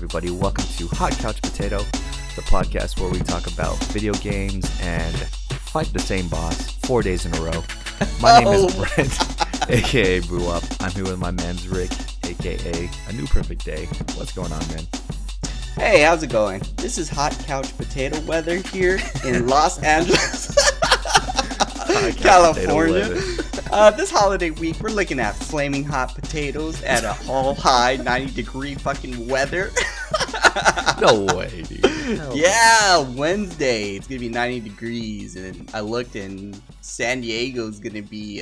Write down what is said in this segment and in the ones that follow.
everybody. Welcome to Hot Couch Potato, the podcast where we talk about video games and fight the same boss 4 days in a row. My name is Brent, aka Brew Up. I'm here with my man's Rick, aka A New Perfect Day. What's going on, man? Hey, how's it going? This is Hot Couch Potato weather here in Los Angeles, California. This holiday week, we're looking at flaming hot potatoes at a all-high 90-degree fucking weather. No way, dude. Yeah, Wednesday, it's going to be 90 degrees, and I looked, and San Diego's going to be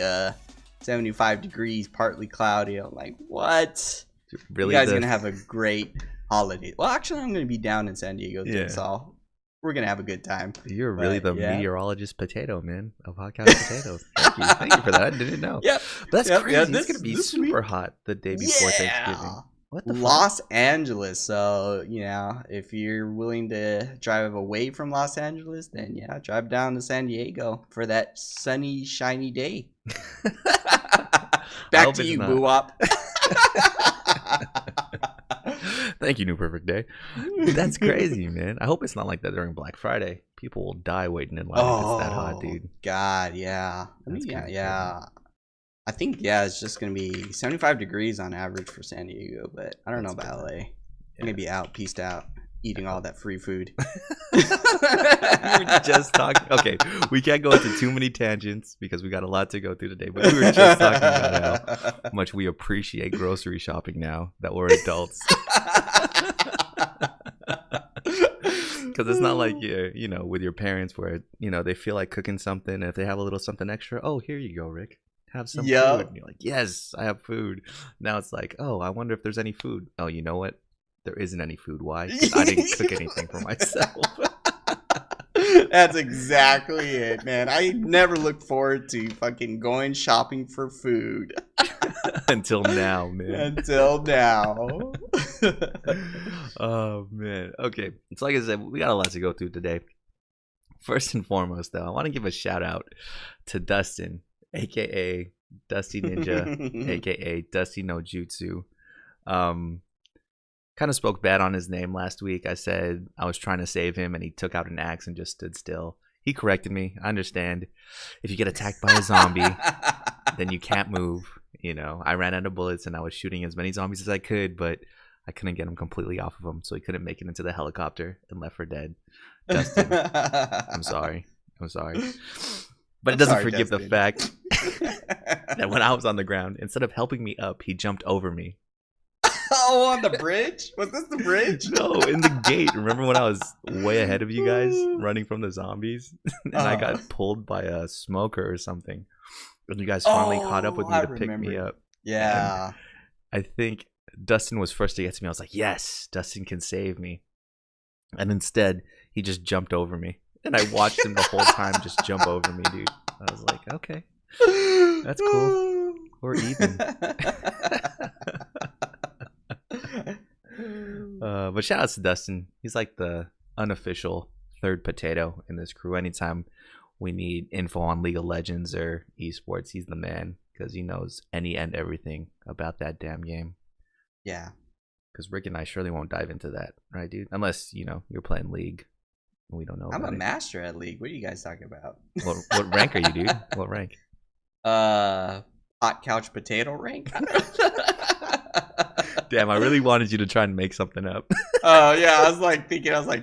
75 degrees, partly cloudy. I'm like, what? Really, you guys are going to have a great holiday. Well, actually, I'm going to be down in San Diego, too, so we're going to have a good time. You're really the meteorologist potato, man, of Hot Couch Potatoes. Thank you for that. I didn't know. Yep. But that's crazy. It's going to be super hot the day before Thanksgiving. What the Los Angeles. So, if you're willing to drive away from Los Angeles, then drive down to San Diego for that sunny, shiny day. Back to you, Boo Wop. Thank you, New Perfect Day. That's crazy, man. I hope it's not like that during Black Friday. People will die waiting in line if it's that hot, dude. God, yeah. I think, it's just going to be 75 degrees on average for San Diego, but I don't know about LA. I'm going to be out, pieced out, eating all that free food. We were just talking. Okay, we can't go into too many tangents because we got a lot to go through today, but we were just talking about how much we appreciate grocery shopping now that we're adults. Because it's not like you're, with your parents where, they feel like cooking something. And if they have a little something extra, oh, here you go, Rick. Have some food. And you're like, yes, I have food. Now it's like, oh, I wonder if there's any food. Oh, you know what? There isn't any food. Why? 'Cause I didn't cook anything for myself. That's exactly it, man. I never looked forward to fucking going shopping for food. Until now, man. Until now. Oh, man. Okay. It's like I said, we got a lot to go through today. First and foremost, though, I want to give a shout out to Dustin, a.k.a. Dusty Ninja, a.k.a. Dusty No Jutsu. Kind of spoke bad on his name last week. I said I was trying to save him, and he took out an axe and just stood still. He corrected me. I understand. If you get attacked by a zombie, then you can't move. I ran out of bullets, and I was shooting as many zombies as I could, but I couldn't get him completely off of him, so he couldn't make it into the helicopter and left for dead. Dustin, I'm sorry. But it doesn't forgive the fact that when I was on the ground, instead of helping me up, he jumped over me. Oh, on the bridge? Was this the bridge? No, in the gate. Remember when I was way ahead of you guys running from the zombies? And I got pulled by a smoker or something. And you guys finally caught up with me to pick me up. Yeah. And I think Dustin was first to get to me. I was like, yes, Dustin can save me. And instead, he just jumped over me. And I watched him the whole time just jump over me, dude. I was like, okay, that's cool. We're even. But shout out to Dustin. He's like the unofficial third potato in this crew. Anytime we need info on League of Legends or esports, he's the man because he knows any and everything about that damn game. Yeah. Because Rick and I surely won't dive into that, right, dude? Unless, you're playing League. We don't know. I'm a master at League. What are you guys talking about? What rank are you, dude? What rank? Hot couch potato rank. Damn, I really wanted you to try and make something up. Oh yeah, I was like,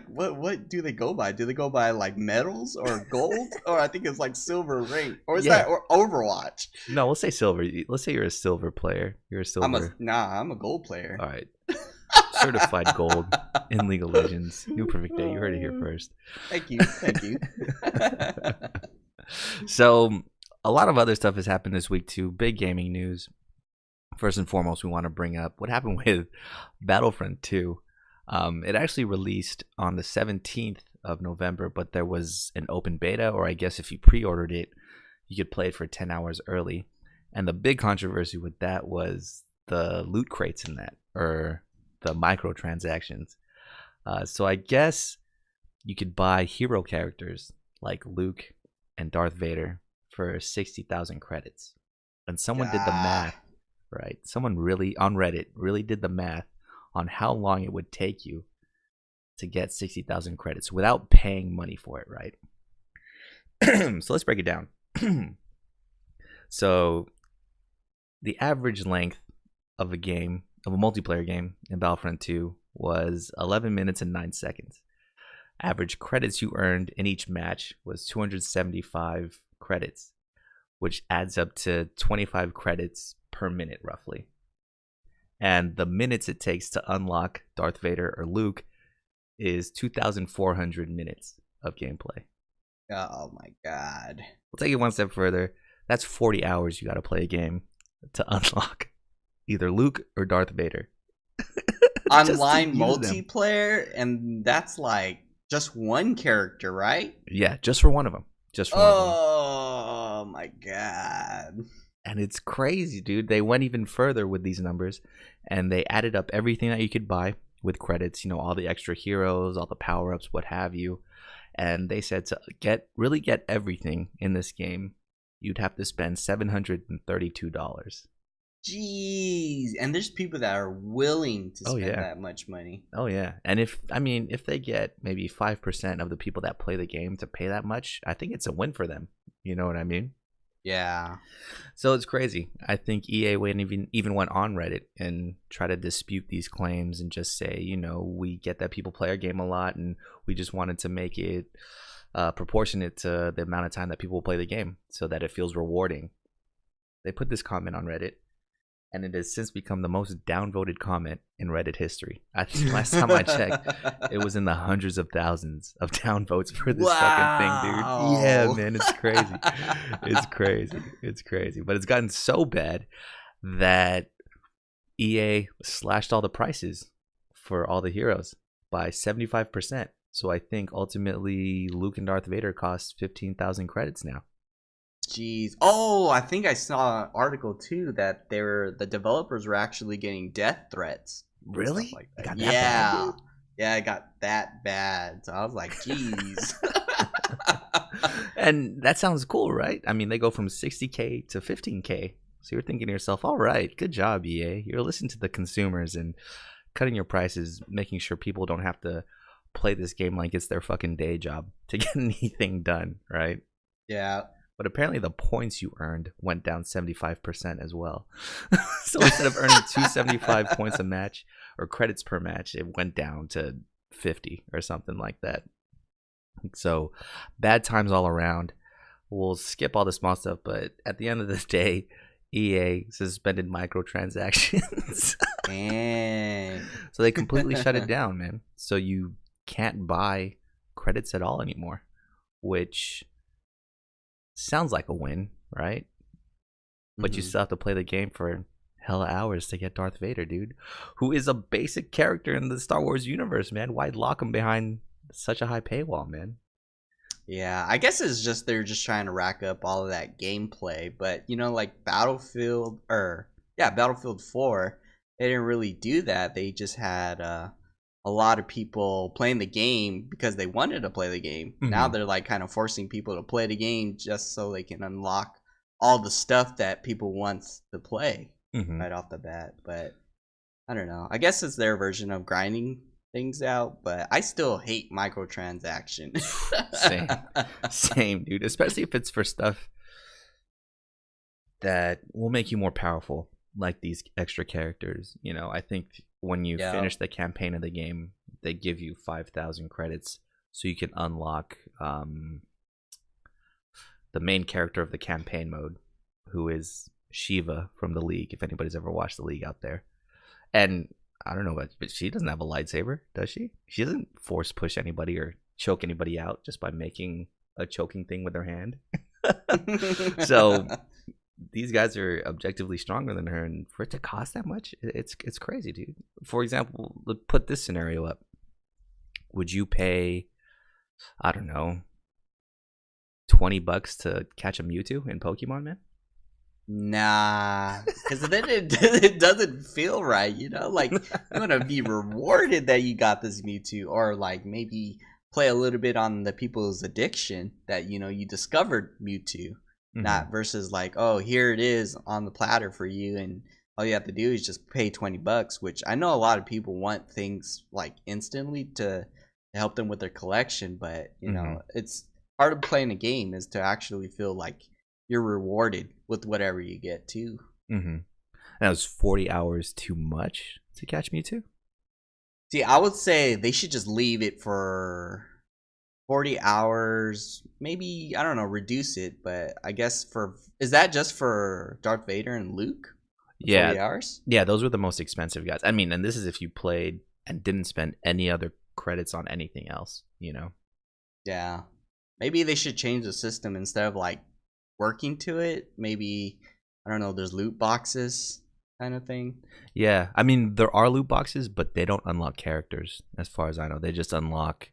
what do they go by? Do they go by like medals or gold, or I think it's like silver rank, or is that or Overwatch? No, we'll say silver. Let's say you're a silver player. You're a silver. I'm a gold player. All right. Certified gold in League of Legends. New Perfect Day. You heard it here first. Thank you. So, a lot of other stuff has happened this week too. Big gaming news. First and foremost, we want to bring up what happened with Battlefront 2. It actually released on the 17th of November, but there was an open beta, or I guess if you pre-ordered it, you could play it for 10 hours early. And the big controversy with that was the loot crates in that, or the microtransactions. So I guess you could buy hero characters like Luke and Darth Vader for 60,000 credits. And someone did the math, right? Someone really, on Reddit, really did the math on how long it would take you to get 60,000 credits without paying money for it, right? So let's break it down. So the average length of a game, of a multiplayer game in Battlefront 2 was 11 minutes and 9 seconds. Average credits you earned in each match was 275 credits, which adds up to 25 credits per minute roughly. And the minutes it takes to unlock Darth Vader or Luke is 2,400 minutes of gameplay. Oh my god. We'll take it one step further. That's 40 hours you got to play a game to unlock either Luke or Darth Vader. Online multiplayer, and that's like just one character, right? Yeah, just for one of them. Just for one of them. Oh my god. And it's crazy, dude. They went even further with these numbers, and they added up everything that you could buy with credits, you know, all the extra heroes, all the power-ups, what have you. And they said to really get everything in this game, you'd have to spend $732. Jeez. And there's people that are willing to spend that much money. Oh yeah. And if they get maybe 5% of the people that play the game to pay that much, I think it's a win for them. You know what I mean? Yeah. So it's crazy. I think EA even went on Reddit and tried to dispute these claims and just say, you know, we get that people play our game a lot, and we just wanted to make it proportionate to the amount of time that people play the game so that it feels rewarding. They put this comment on Reddit, and it has since become the most downvoted comment in Reddit history. I think last time I checked, it was in the hundreds of thousands of downvotes for this fucking thing, dude. Yeah, man, it's crazy. It's crazy. It's crazy. But it's gotten so bad that EA slashed all the prices for all the heroes by 75%. So I think ultimately Luke and Darth Vader cost 15,000 credits now. Jeez. Oh, I think I saw an article too that the developers were actually getting death threats. Really? Like that. Yeah. Yeah, it got that bad. So I was like, jeez. And that sounds cool, right? I mean, they go from 60K to 15K. So you're thinking to yourself, all right, good job, EA. You're listening to the consumers and cutting your prices, making sure people don't have to play this game like it's their fucking day job to get anything done, right? Yeah. But apparently the points you earned went down 75% as well. So instead of earning 275 points a match or credits per match, it went down to 50 or something like that. So bad times all around. We'll skip all the small stuff, but at the end of the day, EA suspended microtransactions. Dang. So they completely shut it down, man. So you can't buy credits at all anymore, which sounds like a win, right? But you still have to play the game for hella hours to get Darth Vader, dude, who is a basic character in the Star Wars universe, man. Why lock him behind such a high paywall, man? Yeah, I guess it's just they're just trying to rack up all of that gameplay. But you know, like Battlefield 4, they didn't really do that. They just had a lot of people playing the game because they wanted to play the game. Now they're like kind of forcing people to play the game just so they can unlock all the stuff that people want to play right off the bat. But I don't know. I guess it's their version of grinding things out, but I still hate microtransactions. Same, dude. Especially if it's for stuff that will make you more powerful, like these extra characters. You know, I think when you finish the campaign of the game, they give you 5,000 credits so you can unlock the main character of the campaign mode, who is Shiva from the League, if anybody's ever watched the League out there. And I don't know, but she doesn't have a lightsaber, does she? She doesn't force push anybody or choke anybody out just by making a choking thing with her hand. So these guys are objectively stronger than her, and for it to cost that much, it's crazy, dude. For example, put this scenario up. Would you pay, I don't know, $20 to catch a Mewtwo in Pokemon, man? Nah, because then it doesn't feel right, you know? Like, you want to be rewarded that you got this Mewtwo, or like maybe play a little bit on the people's addiction that, you know, you discovered Mewtwo. Not versus like, oh, here it is on the platter for you, and all you have to do is just pay $20, which I know a lot of people want things like instantly to help them with their collection, but you know, it's part of playing a game is to actually feel like you're rewarded with whatever you get too. That was 40 hours too much to catch Mewtwo? See, I would say they should just leave it for 40 hours. Maybe, I don't know, reduce it. But I guess is that just for Darth Vader and Luke? Yeah. 40 hours? Yeah, those were the most expensive guys. I mean, and this is if you played and didn't spend any other credits on anything else, you know? Yeah. Maybe they should change the system instead of like working to it. Maybe, I don't know, there's loot boxes kind of thing. Yeah, I mean, there are loot boxes, but they don't unlock characters as far as I know. They just unlock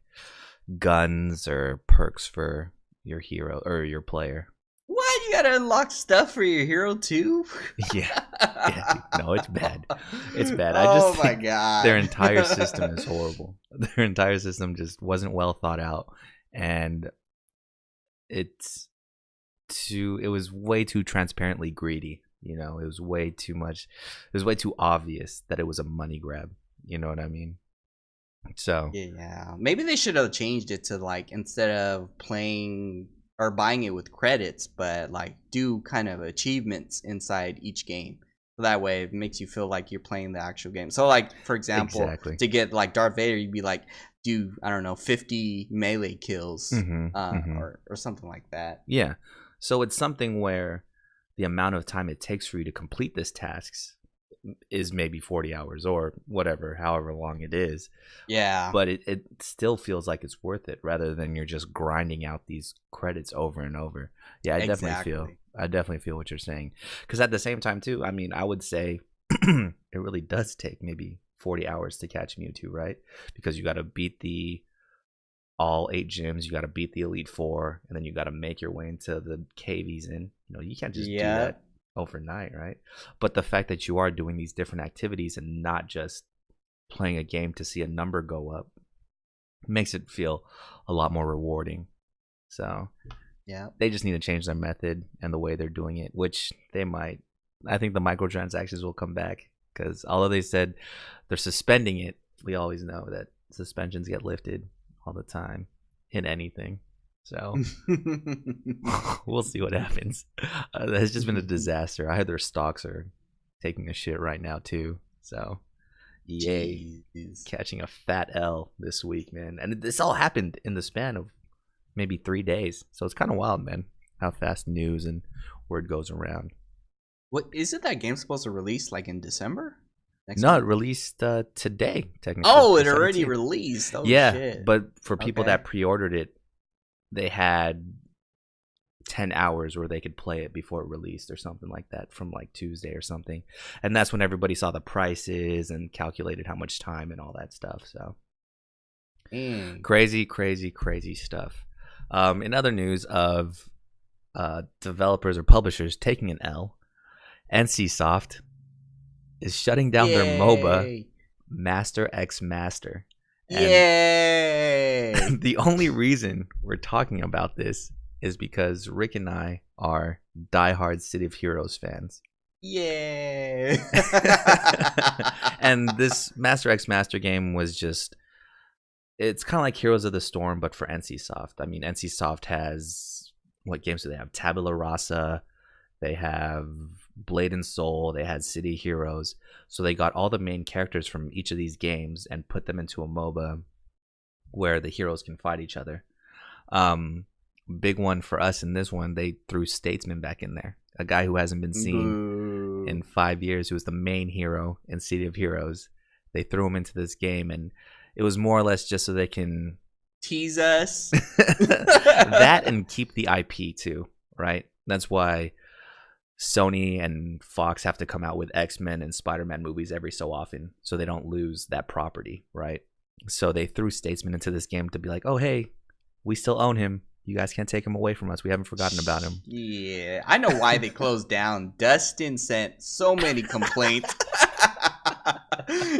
guns or perks for your hero or your player. What? You gotta unlock stuff for your hero too? Yeah. No, it's bad. It's bad. Oh my god. Their entire system is horrible. Their entire system just wasn't well thought out, and it was way too transparently greedy. You know, it was way too much. It was way too obvious that it was a money grab. You know what I mean? So yeah, maybe they should have changed it to like, instead of playing or buying it with credits, but like do kind of achievements inside each game. So that way it makes you feel like you're playing the actual game. So like, for example, to get like Darth Vader, you'd be like, do, I don't know, 50 melee kills or something like that. Yeah. So it's something where the amount of time it takes for you to complete this tasks is maybe 40 hours or whatever, however long it is. Yeah. But it still feels like it's worth it rather than you're just grinding out these credits over and over. Yeah, I definitely feel what you're saying. Because at the same time too, I mean, I would say it really does take maybe 40 hours to catch Mewtwo, right? Because you got to beat all 8 gyms, you got to beat the Elite Four, and then you got to make your way into the cave he's in. You know, you can't just do that overnight, right? But the fact that you are doing these different activities and not just playing a game to see a number go up makes it feel a lot more rewarding. So yeah, they just need to change their method and the way they're doing it, which they might. I think the microtransactions will come back, because although they said they're suspending it, we always know that suspensions get lifted all the time in anything. So we'll see what happens. It's just been a disaster. I heard their stocks are taking a shit right now too. So EA catching a fat L this week, man. And this all happened in the span of maybe 3 days. So it's kind of wild, man, how fast news and word goes around. What is it that game's supposed to release like in December? It released today, technically. Oh, it already released. Oh, yeah, shit. But for people that pre-ordered it, they had 10 hours where they could play it before it released or something like that, from like Tuesday or something. And that's when everybody saw the prices and calculated how much time and all that stuff. So crazy stuff. In other news of developers or publishers taking an L, NCSoft is shutting down their MOBA, Master X Master. Yay! The only reason we're talking about this is because Rick and I are diehard City of Heroes fans. Yay! And this Master X Master game was it's kind of like Heroes of the Storm, but for NCSoft. I mean, NCSoft has, what games do they have? Tabula Rasa, they have Blade and Soul, they had City Heroes. So they got all the main characters from each of these games and put them into a MOBA where the heroes can fight each other. Big one for us in this one, they threw Statesman back in there. A guy who hasn't been seen in 5 years, who was the main hero in City of Heroes. They threw him into this game, and it was more or less just so they can tease us. That and keep the IP too, right? That's why Sony and Fox have to come out with X-Men and Spider-Man movies every so often, so they don't lose that property, right? So they threw Statesman into this game to be like, oh, hey, we still own him. You guys can't take him away from us. We haven't forgotten about him. Yeah, I know why they closed down. Dustin sent so many complaints.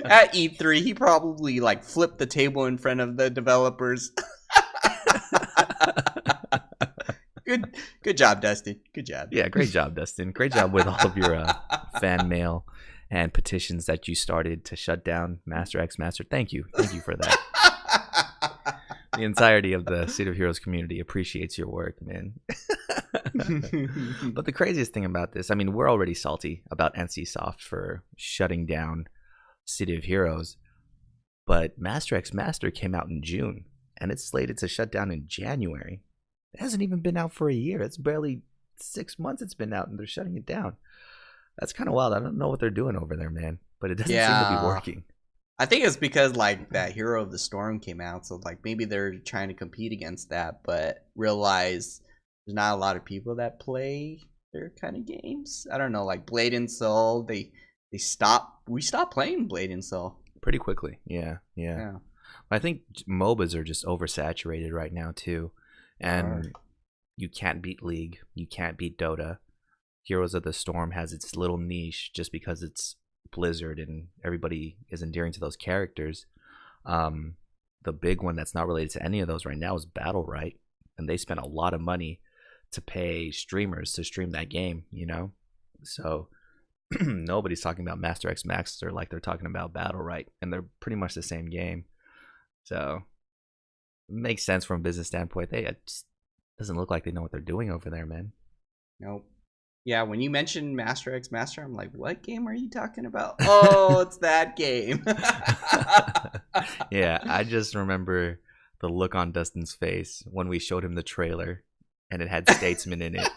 At E3, he probably like flipped the table in front of the developers. Good job, Dustin. Good job. Yeah, great job, Dustin. Great job with all of your fan mail and petitions that you started to shut down Master X Master. Thank you for that. The entirety of the City of Heroes community appreciates your work, man. But the craziest thing about this, I mean, we're already salty about NCSoft for shutting down City of Heroes, but Master X Master came out in June, and it's slated to shut down in January. It hasn't even been out for a year. It's barely 6 months it's been out, and they're shutting it down. That's kind of wild. I don't know what they're doing over there, man, but it doesn't seem to be working. I think it's because like that Hero of the Storm came out, so like maybe they're trying to compete against that, but realize there's not a lot of people that play their kind of games. I don't know, like Blade and Soul, we stopped playing Blade and Soul pretty quickly. Yeah. I think MOBAs are just oversaturated right now too, and you can't beat League, you can't beat Dota. Heroes of the Storm has its little niche just because it's Blizzard and everybody is endearing to those characters. The big one that's not related to any of those right now is Battle Right, and they spent a lot of money to pay streamers to stream that game, you know. So nobody's talking about Master X Master like they're talking about Battle Right, and they're pretty much the same game. So it makes sense from a business standpoint. It just doesn't look like they know what they're doing over there, man. Nope. Yeah, when you mentioned Master X Master, I'm like, what game are you talking about? Oh, it's that game. Yeah, I just remember the look on Dustin's face when we showed him the trailer and it had Statesman in it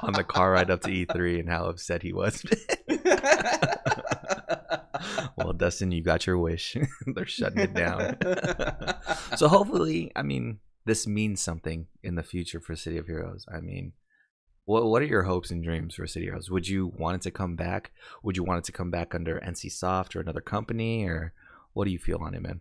on the car ride up to E3 and how upset he was. Well, Dustin, you got your wish. They're shutting it down. So hopefully, I mean, this means something in the future for City of Heroes. I mean, what are your hopes and dreams for City Heroes? Would you want it to come back? Would you want it to come back under NCSoft or another company? Or what do you feel on it, man?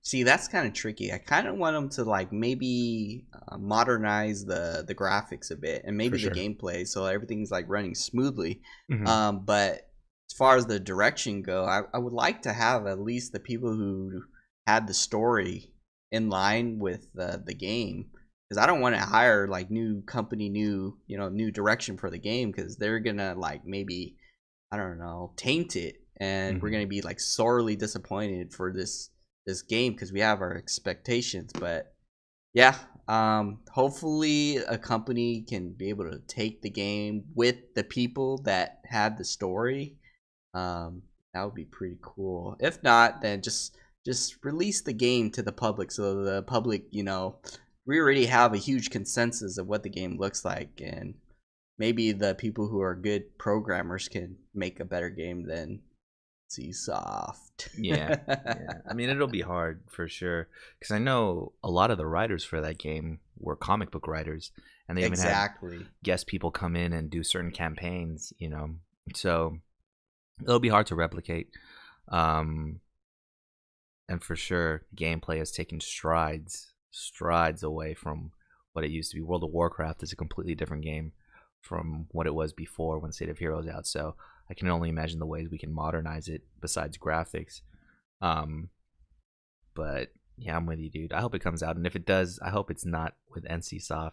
See, that's kind of tricky. I kind of want them to like maybe modernize the graphics a bit and maybe the gameplay so everything's like running smoothly. Mm-hmm. But as far as the direction go, I would like to have at least the people who had the story in line with the game. Because I don't want to hire like new company, new direction for the game, because they're gonna like maybe, I don't know, taint it, and we're gonna be like sorely disappointed for this game because we have our expectations. But yeah, hopefully a company can be able to take the game with the people that had the story. That would be pretty cool. If not, then just release the game to the public so the public, we already have a huge consensus of what the game looks like, and maybe the people who are good programmers can make a better game than NCSoft. Yeah. I mean, it'll be hard for sure, because I know a lot of the writers for that game were comic book writers, and they even had guest people come in and do certain campaigns, so it'll be hard to replicate. And for sure, gameplay has taken strides away from what it used to be. World of Warcraft is a completely different game from what it was before when State of Heroes out, so I can only imagine the ways we can modernize it besides graphics. But yeah, I'm with you, dude. I hope it comes out, and if it does, I hope it's not with NCSoft,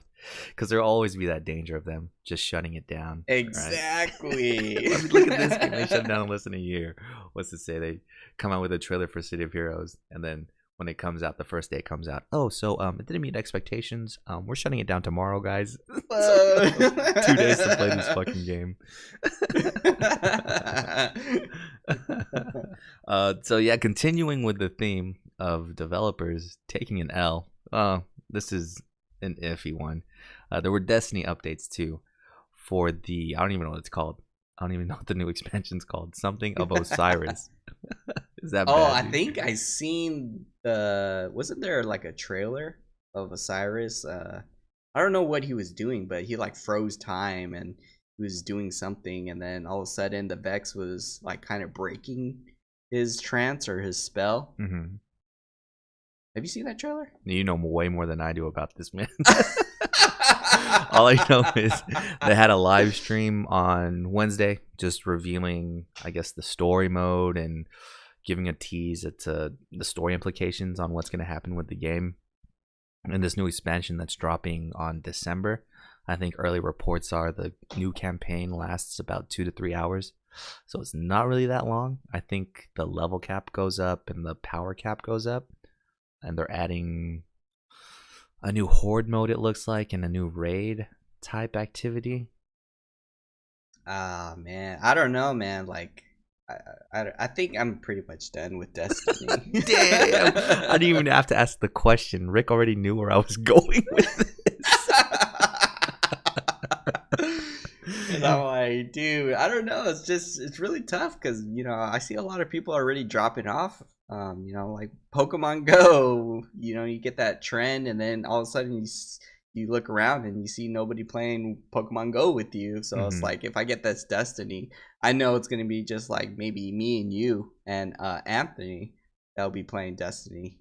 because there'll always be that danger of them just shutting it down. Exactly. Right? Look at this game. They shut down in less than a year. What's to say they come out with a trailer for City of Heroes, and then when it comes out, the first day it comes out, it didn't meet expectations. We're shutting it down tomorrow, guys. 2 days to play this fucking game. So yeah, continuing with the theme of developers taking an L. This is an iffy one. There were Destiny updates too for the, I don't even know what it's called. I don't even know what the new expansion's called. Something of Osiris. Is that bad? I think I seen wasn't there like a trailer of Osiris? I don't know what he was doing, but he like froze time and he was doing something, and then all of a sudden the Vex was like kind of breaking his trance or his spell. Mm-hmm. Have you seen that trailer? You know way more than I do about this, man. All I know is they had a live stream on Wednesday just revealing, I guess, the story mode and giving a tease to the story implications on what's going to happen with the game and this new expansion that's dropping on December. I think early reports are the new campaign lasts about 2 to 3 hours. So it's not really that long. I think the level cap goes up and the power cap goes up. And they're adding a new horde mode, it looks like, and a new raid type activity. Ah, man. I don't know, man. Like, I think I'm pretty much done with Destiny. Damn. I didn't even have to ask the question. Rick already knew where I was going with this. And I'm like, dude, I don't know. It's really tough because, I see a lot of people already dropping off. Like Pokemon Go, you get that trend, and then all of a sudden you look around and you see nobody playing Pokemon Go with you. So it's like, if I get this Destiny, I know it's going to be just like maybe me and you and Anthony that'll be playing Destiny.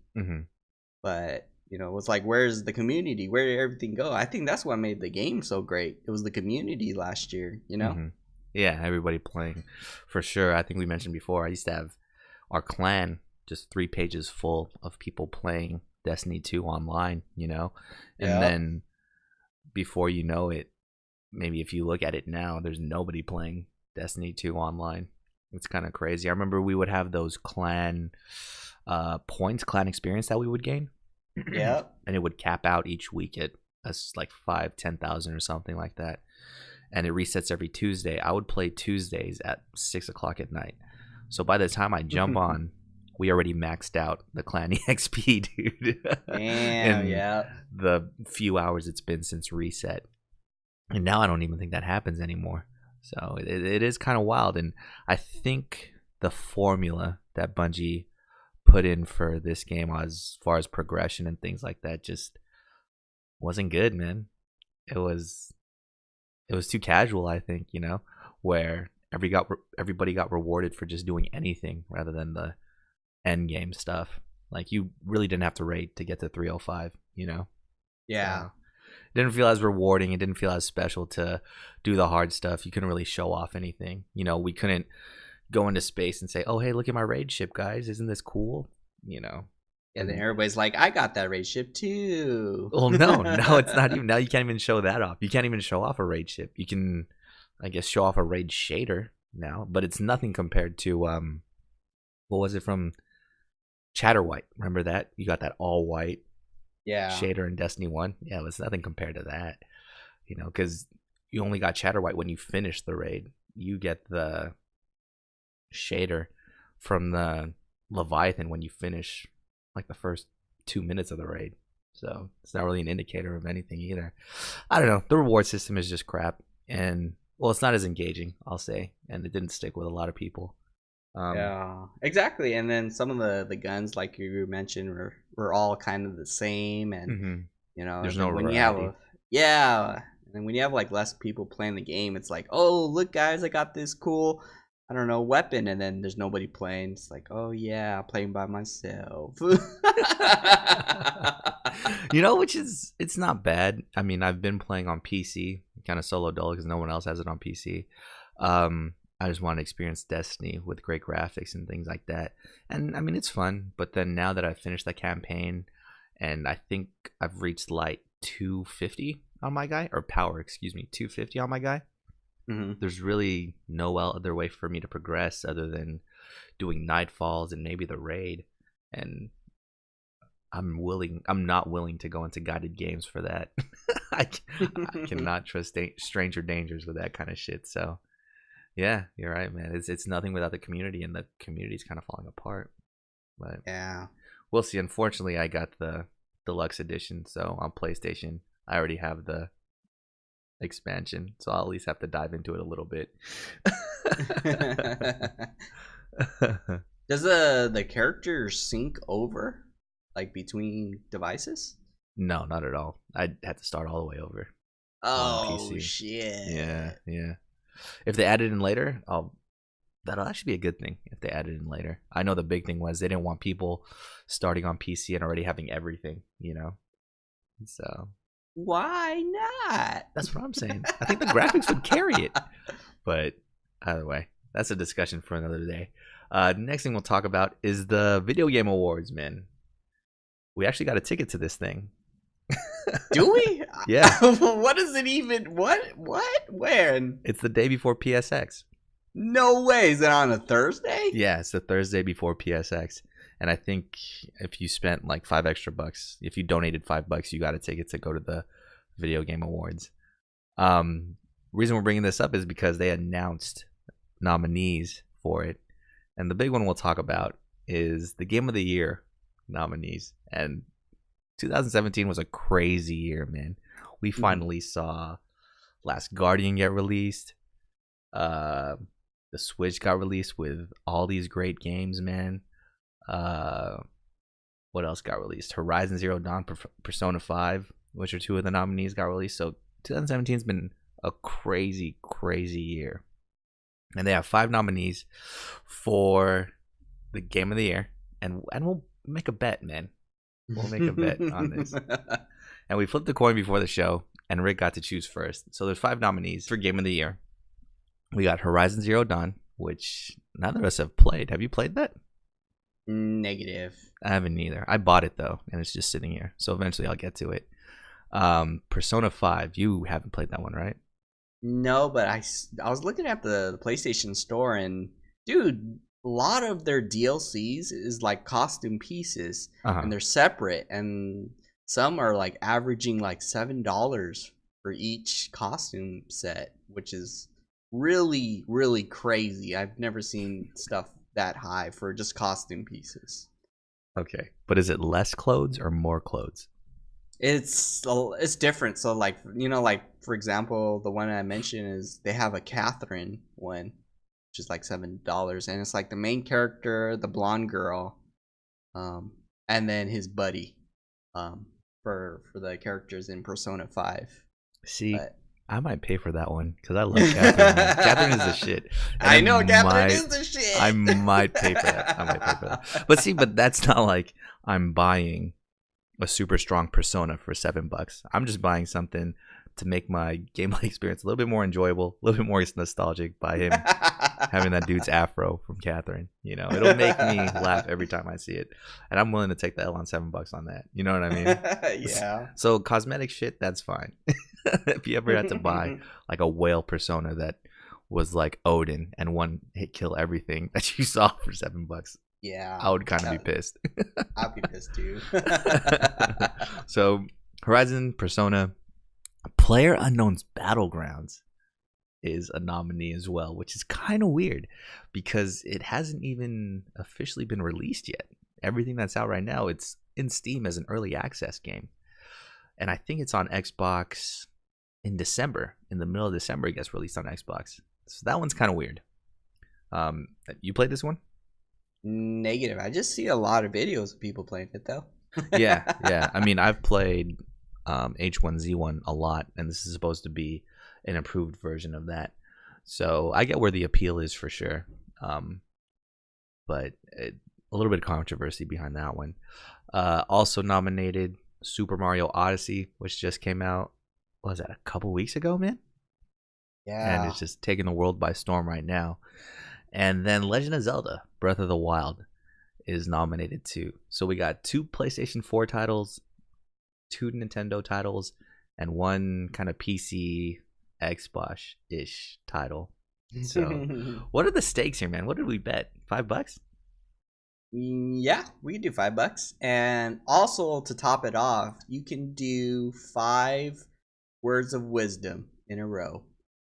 But, it's like, where's the community? Where did everything go? I think that's what made the game so great. It was the community last year, Yeah, everybody playing for sure. I think we mentioned before, I used to have our clan just 3 pages full of people playing Destiny 2 online, and then before you know it, maybe if you look at it now, there's nobody playing Destiny 2 online. It's kind of crazy. I remember we would have those clan points, clan experience that we would gain. Yeah. And it would cap out each week at like 5,000-10,000 or something like that. And it resets every Tuesday. I would play Tuesdays at 6 o'clock at night. So by the time I jump on, we already maxed out the clan EXP, dude. Damn, yeah. The few hours it's been since reset. And now I don't even think that happens anymore. So it is kind of wild. And I think the formula that Bungie put in for this game as far as progression and things like that just wasn't good, man. It was too casual, I think, where everybody got rewarded for just doing anything rather than the end game stuff. Like, you really didn't have to raid to get to 305, Yeah. So, it didn't feel as rewarding. It didn't feel as special to do the hard stuff. You couldn't really show off anything. We couldn't go into space and say, oh, hey, look at my raid ship, guys. Isn't this cool? And then everybody's like, I got that raid ship too. Well, no, it's not even. Now you can't even show that off. You can't even show off a raid ship. You can, I guess, show off a raid shader now, but it's nothing compared to what was it from Chatterwhite? Remember that? You got that all white shader in Destiny 1. Yeah, it was nothing compared to that. Because you only got Chatterwhite when you finish the raid. You get the shader from the Leviathan when you finish like the first 2 minutes of the raid. So it's not really an indicator of anything either. I don't know. The reward system is just crap. And, well, it's not as engaging, I'll say. And it didn't stick with a lot of people. Yeah, exactly. And then some of the guns, like you mentioned, were all kind of the same. And, there's no when variety. you have and then when you have like less people playing the game, it's like, oh, look, guys, I got this cool, I don't know, weapon. And then there's nobody playing. It's like, oh, yeah, I'm playing by myself. Which is, it's not bad. I mean, I've been playing on PC, kind of solo dolo because no one else has it on PC. I just want to experience Destiny with great graphics and things like that. And I mean, it's fun. But then now that I've finished the campaign, and I think I've reached light 250 on my guy, or power, 250 on my guy. There's really no other way for me to progress other than doing nightfalls and maybe the raid. And I'm not willing to go into guided games for that. I cannot trust stranger dangers with that kind of shit. So yeah, you're right, man. It's nothing without the community, and the community's kind of falling apart. But yeah, we'll see. Unfortunately, I got the deluxe edition, so on PlayStation I already have the expansion, so I'll at least have to dive into it a little bit. Does the characters sync over, like, between devices? No, not at all. I'd have to start all the way over. Oh, PC. Shit. Yeah. If they add it in later, that'll actually be a good thing if they add it in later. I know the big thing was they didn't want people starting on PC and already having everything, So why not? That's what I'm saying. I think the graphics would carry it. But either way, that's a discussion for another day. Next thing we'll talk about is the Video Game Awards, man. We actually got a ticket to this thing. Do we? Yeah. What is it even? What? When? It's the day before PSX. No way. Is it on a Thursday? Yeah, it's the Thursday before PSX. And I think if you spent like $5 extra, if you donated $5, you got a ticket to go to the Video Game Awards. Reason we're bringing this up is because they announced nominees for it. And the big one we'll talk about is the Game of the Year nominees. And 2017 was a crazy year, man. We finally saw Last Guardian get released. The Switch got released with all these great games, man. What else got released? Horizon Zero Dawn, Persona 5, which are two of the nominees, got released. So 2017 has been a crazy, crazy year. And they have 5 nominees for the Game of the Year. And we'll make a bet, man. We'll make a bet on this. And we flipped the coin before the show, and Rick got to choose first. So there's 5 nominees for Game of the Year. We got Horizon Zero Dawn, which none of us have played. Have you played that? Negative. I haven't either. I bought it, though, and it's just sitting here. So eventually I'll get to it. Persona 5. You haven't played that one, right? No, but I was looking at the PlayStation Store, and dude, a lot of their DLCs is like costume pieces, and they're separate, and some are like averaging like $7 for each costume set, which is really, really crazy. I've never seen stuff that high for just costume pieces. Okay, but is it less clothes or more clothes? It's different. So like, you know, like for example, the one I mentioned is they have a Catherine one, which is like $7, and it's like the main character, the blonde girl, and then his buddy, for the characters in Persona 5. See, I might pay for that one because I love Catherine. Catherine is the shit. I know Catherine is the shit. I might pay for that. But that's not like I'm buying a super strong Persona for $7. I'm just buying something to make my gameplay experience a little bit more enjoyable, a little bit more nostalgic by him having that dude's afro from Catherine. You know, it'll make me laugh every time I see it, and I'm willing to take the L on $7 on that. You know what I mean? Yeah. So cosmetic shit, that's fine. If you ever had to buy like a whale Persona that was like Odin and one hit kill everything that you saw for $7, yeah, I would kind of be pissed. I'd be pissed too. So Horizon, Persona, PlayerUnknown's Battlegrounds is a nominee as well, which is kind of weird because it hasn't even officially been released yet. Everything that's out right now, it's in Steam as an early access game. And I think it's on Xbox in December. In the middle of December, it gets released on Xbox. So that one's kind of weird. You played this one? Negative. I just see a lot of videos of people playing it though. Yeah. I mean, I've played H1Z1 a lot, and this is supposed to be an improved version of that. So I get where the appeal is for sure. But a little bit of controversy behind that one. Also nominated Super Mario Odyssey, which just came out. What was that, a couple weeks ago, man? Yeah. And it's just taking the world by storm right now. And then Legend of Zelda Breath of the Wild is nominated too. So we got 2 PlayStation 4 titles, 2 Nintendo titles, and 1 kind of PC Xbox-ish title. So what are the stakes here, man? What did we bet? $5? Yeah, we can do $5. And also to top it off, you can do 5 words of wisdom in a row.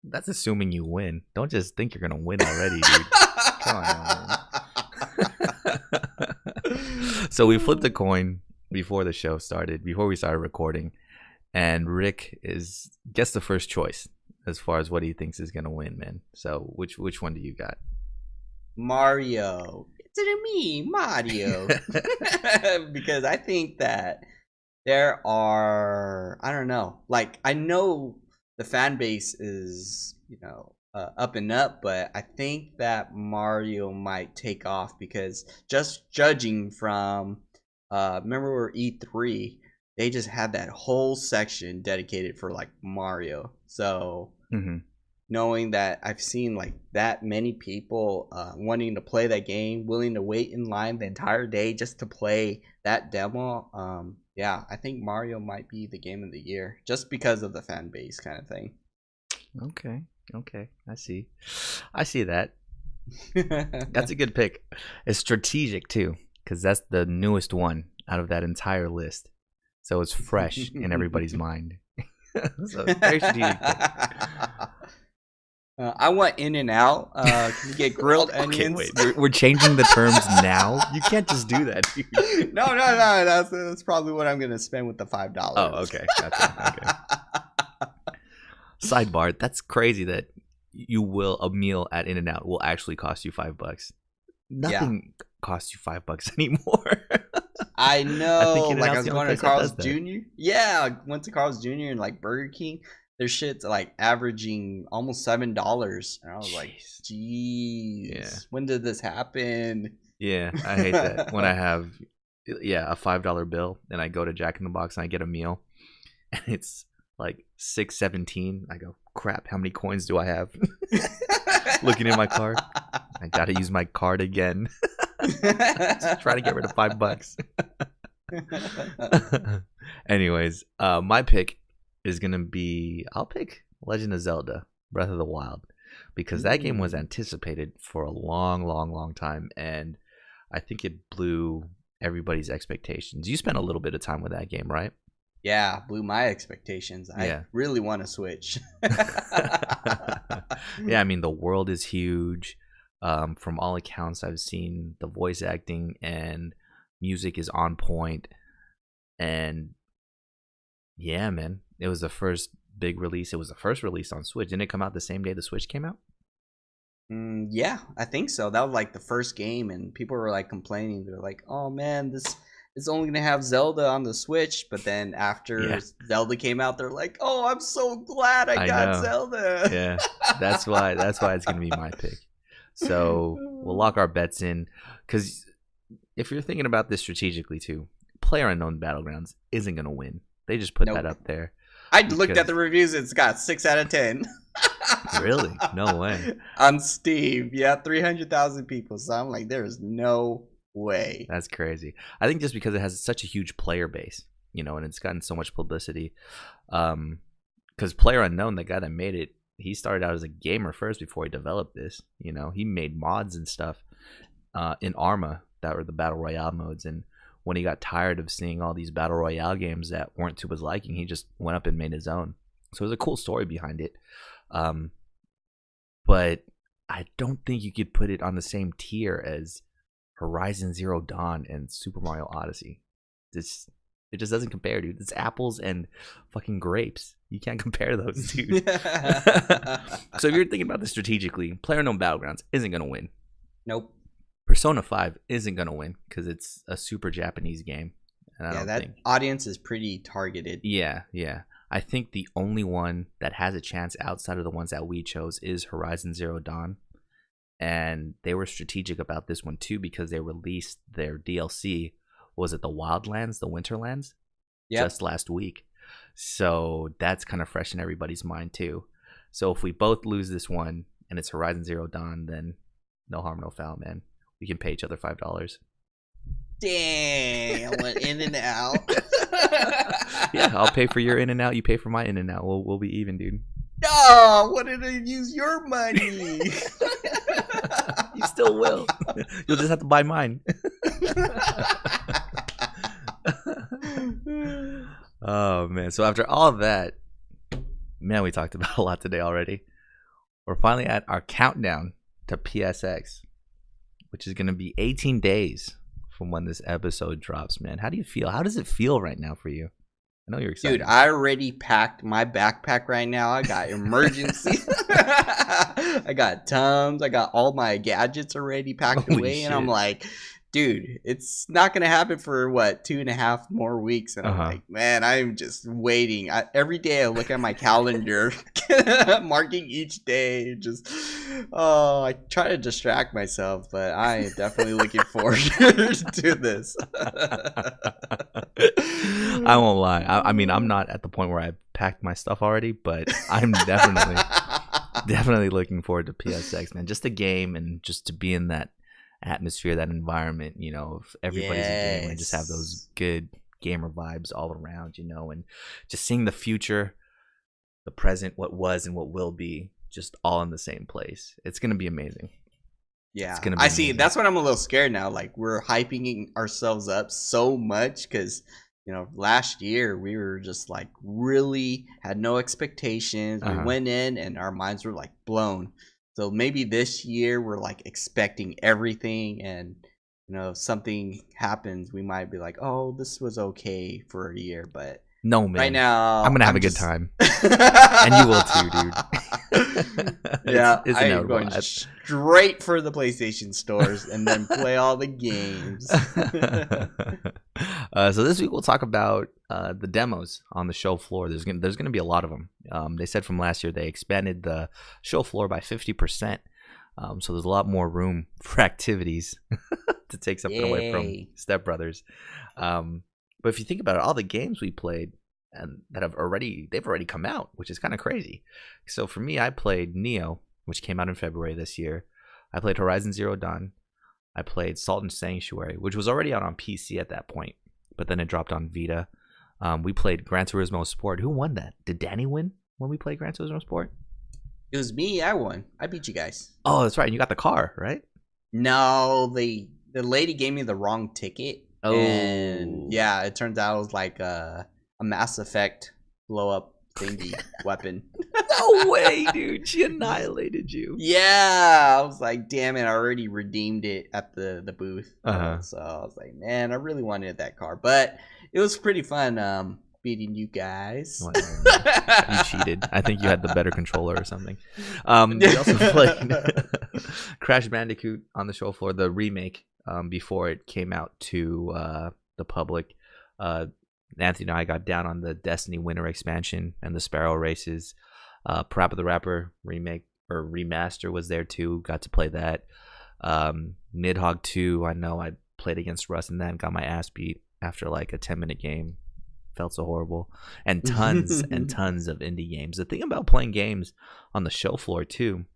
That's assuming you win. Don't just think you're gonna win already, dude. Come on, man. So we flipped a coin before the show started, before we started recording, and Rick gets the first choice as far as what he thinks is gonna win, man. So which one do you got? Mario. It's me, Mario. Because I think that there are, I don't know, like I know the fan base is, you know, up and up, but I think that Mario might take off because just judging from, remember E3, they just had that whole section dedicated for like Mario. So knowing that I've seen like that many people wanting to play that game, willing to wait in line the entire day just to play that demo, Yeah, I think Mario might be the game of the year just because of the fan base kind of thing. Okay, I see that. That's a good pick. It's strategic too, because that's the newest one out of that entire list, so it's fresh in everybody's mind. So very strategic pick. I want In and Out. Can you get grilled onions? Wait, we're changing the terms now. You can't just do that, dude. No. That's probably what I'm gonna spend with the $5. Oh, okay. Gotcha. Okay. Sidebar: that's crazy that a meal at In and Out will actually cost you $5. Nothing costs you $5 anymore. I know. Like I was going to Carl's Jr. Yeah, I went to Carl's Jr. and like Burger King. Their shit's like averaging almost $7, and I was like, "Jeez, when did this happen?" Yeah, I hate that when I have a $5 bill and I go to Jack in the Box and I get a meal, and it's like $6.17. I go, crap! How many coins do I have? Looking in my card, I gotta use my card again. Just try to get rid of $5. Anyways, my pick is gonna be, I'll pick Legend of Zelda Breath of the Wild, because that game was anticipated for a long time, and I think it blew everybody's expectations. You spent a little bit of time with that game, right? Yeah, blew my expectations. I really want to Switch. Yeah, I mean, the world is huge. From all accounts I've seen, the voice acting and music is on point, and yeah, man, it was the first big release. It was the first release on Switch. Didn't it come out the same day the Switch came out? Yeah, I think so. That was like the first game, and people were like complaining. They're like, "Oh man, this is only gonna have Zelda on the Switch." But then after Zelda came out, they're like, "Oh, I'm so glad I got Zelda." Yeah, that's why it's gonna be my pick. So we'll lock our bets in, because if you're thinking about this strategically too, PlayerUnknown Battlegrounds isn't gonna win. They just put that up there. I looked at the reviews. It's got 6 out of 10. Really? No way. On Steam, 300,000 people. So I'm like, there is no way. That's crazy. I think just because it has such a huge player base, and it's gotten so much publicity. Because PlayerUnknown, the guy that made it, he started out as a gamer first before he developed this. He made mods and stuff in Arma that were the battle royale modes, and when he got tired of seeing all these battle royale games that weren't to his liking, he just went up and made his own. So there's a cool story behind it. But I don't think you could put it on the same tier as Horizon Zero Dawn and Super Mario Odyssey. It just doesn't compare, dude. It's apples and fucking grapes. You can't compare those, dude. So if you're thinking about this strategically, PlayerUnknown Battlegrounds isn't going to win. Nope. Persona 5 isn't going to win because it's a super Japanese game. And I don't think audience is pretty targeted. Yeah. I think the only one that has a chance outside of the ones that we chose is Horizon Zero Dawn. And they were strategic about this one too, because they released their DLC. Was it the Wildlands, the Winterlands? Just last week. So that's kind of fresh in everybody's mind too. So if we both lose this one and it's Horizon Zero Dawn, then no harm, no foul, man. We can pay each other $5. Dang, I went In and Out. Yeah, I'll pay for your In and Out. You pay for my In and Out. We'll be even, dude. No, what did I use your money? You still will. You'll just have to buy mine. Oh man! So after all of that, man, we talked about a lot today already. We're finally at our countdown to PSX, which is going to be 18 days from when this episode drops, man. How do you feel? How does it feel right now for you? I know you're excited. Dude, I already packed my backpack right now. I got emergency. I got Tums. I got all my gadgets already packed away. And I'm like, dude, it's not going to happen for, 2.5 more weeks. And I'm like, man, I'm just waiting. Every day I look at my calendar, marking each day. I try to distract myself, but I am definitely looking forward to this. I won't lie. I mean, I'm not at the point where I've packed my stuff already, but I'm definitely looking forward to PSX, man. Just the game and just to be in that atmosphere, that environment, if everybody's a game and just have those good gamer vibes all around, and just seeing the future, the present, what was and what will be, just all in the same place. It's gonna be amazing. Yeah, I see. That's when I'm a little scared now. Like, we're hyping ourselves up so much because, last year we were just like really had no expectations. We went in and our minds were like blown. So maybe this year we're like expecting everything, and if something happens, we might be like, oh, this was okay for a year, but no, man. Right now, I'm gonna have a good time, and you will too, dude. Yeah, I'm going straight for the PlayStation stores and then play all the games. So this week we'll talk about the demos on the show floor. There's gonna be a lot of them. They said from last year they expanded the show floor by 50%. So there's a lot more room for activities to take something away from Step Brothers. But if you think about it, all the games we played and they've already come out, which is kind of crazy. So for me, I played Neo, which came out in February this year. I played Horizon Zero Dawn. I played Salt and Sanctuary, which was already out on PC at that point, but then it dropped on Vita. We played Gran Turismo Sport. Who won that? Did Danny win when we played Gran Turismo Sport? It was me. I won. I beat you guys. Oh, that's right. You got the car, right? No, the lady gave me the wrong ticket. Oh. And yeah, it turns out it was like a Mass Effect blow up thingy weapon. No way, dude. She annihilated you. Yeah. I was like, damn it. I already redeemed it at the booth. So I was like, man, I really wanted that car. But it was pretty fun beating you guys. Well, you cheated. I think you had the better controller or something. We also played Crash Bandicoot on the show floor, the remake, before it came out to the public. Anthony and I got down on the Destiny Winter expansion and the Sparrow races. Parappa the Rapper remake or remaster was there too. Got to play that. Nidhogg 2, I know I played against Russ and then got my ass beat after like a 10-minute game. Felt so horrible. And tons and tons of indie games. The thing about playing games on the show floor too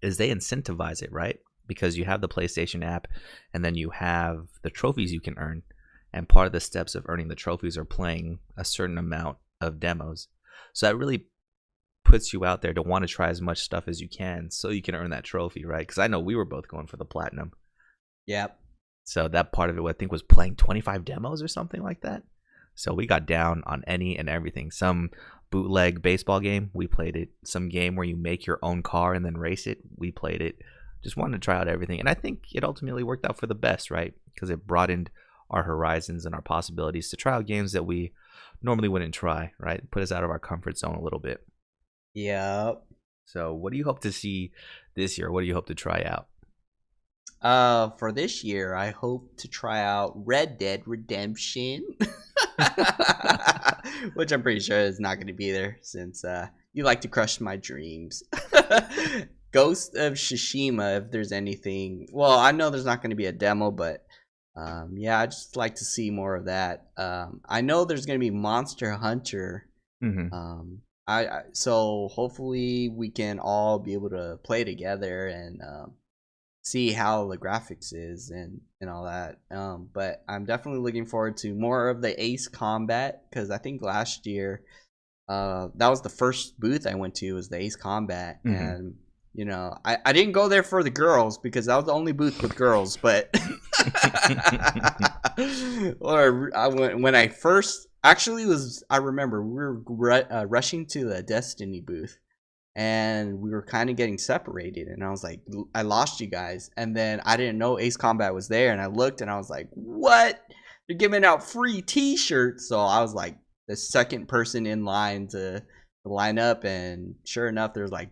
is they incentivize it, right? Because you have the PlayStation app and then you have the trophies you can earn. And part of the steps of earning the trophies are playing a certain amount of demos. So that really puts you out there to want to try as much stuff as you can so you can earn that trophy, right? Because I know we were both going for the platinum. Yep. So that part of it, I think, was playing 25 demos or something like that. So we got down on any and everything. Some bootleg baseball game, we played it. Some game where you make your own car and then race it, we played it. Just wanted to try out everything. And I think it ultimately worked out for the best, right? Because it broadened our horizons and our possibilities to try out games that we normally wouldn't try, right? Put us out of our comfort zone a little bit. Yep. So what do you hope to see this year? What do you hope to try out? For this year, I hope to try out Red Dead Redemption. Which I'm pretty sure is not going to be there since you like to crush my dreams. Ghost of Tsushima, if there's anything. Well, I know there's not going to be a demo, but yeah, I just like to see more of that. I know there's going to be Monster Hunter. So hopefully we can all be able to play together and see how the graphics is and all that. But I'm definitely looking forward to more of the Ace Combat, because I think last year that was the first booth I went to, was the Ace Combat. And I didn't go there for the girls because that was the only booth with girls, but or I went when I first actually was. I remember we were rushing to the Destiny booth, and we were kind of getting separated. And I was like, I lost you guys. And then I didn't know Ace Combat was there, and I looked, and I was like, what? They're giving out free T-shirts. So I was like the second person in line to line up, and sure enough, there's like,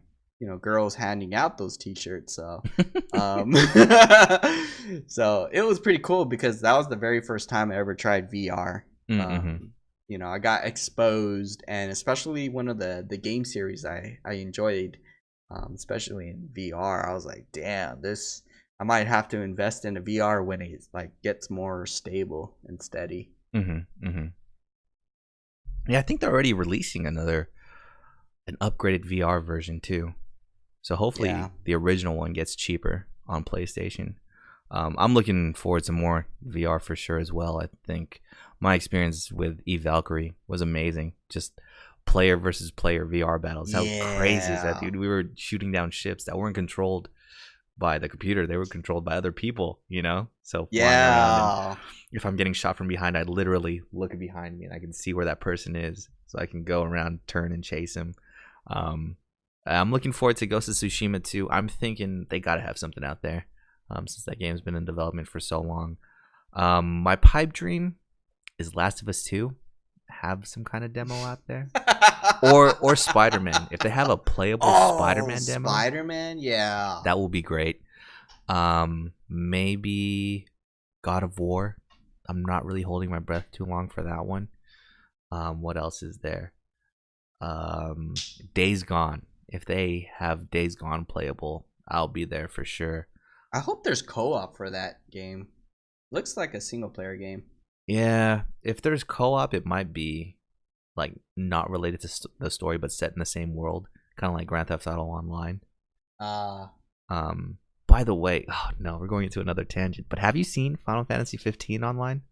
girls handing out those T-shirts. So so it was pretty cool because that was the very first time I ever tried VR. I got exposed, and especially one of the game series I enjoyed, especially in VR. I was like, damn, this, I might have to invest in a VR when it like gets more stable and steady. Yeah, I think they're already releasing an upgraded VR version too. So hopefully the original one gets cheaper on PlayStation. I'm looking forward to more VR for sure as well. I think my experience with Eve Valkyrie was amazing. Just player versus player VR battles. How crazy is that, dude? We were shooting down ships that weren't controlled by the computer. They were controlled by other people, you know? So flying around, and if I'm getting shot from behind, I literally look behind me and I can see where that person is. So I can go around, turn, and chase him. I'm looking forward to Ghost of Tsushima too. I'm thinking they gotta have something out there, since that game's been in development for so long. My pipe dream is Last of Us 2. Have some kind of demo out there, or Spider-Man. If they have a playable Spider-Man demo, Spider-Man, yeah, that will be great. Maybe God of War. I'm not really holding my breath too long for that one. What else is there? Days Gone. If they have Days Gone playable, I'll be there for sure. I hope there's co-op for that game. Looks like a single player game. Yeah, if there's co-op, it might be like not related to the story, but set in the same world, kind of like Grand Theft Auto Online. By the way, oh no, we're going into another tangent. But have you seen Final Fantasy 15 online?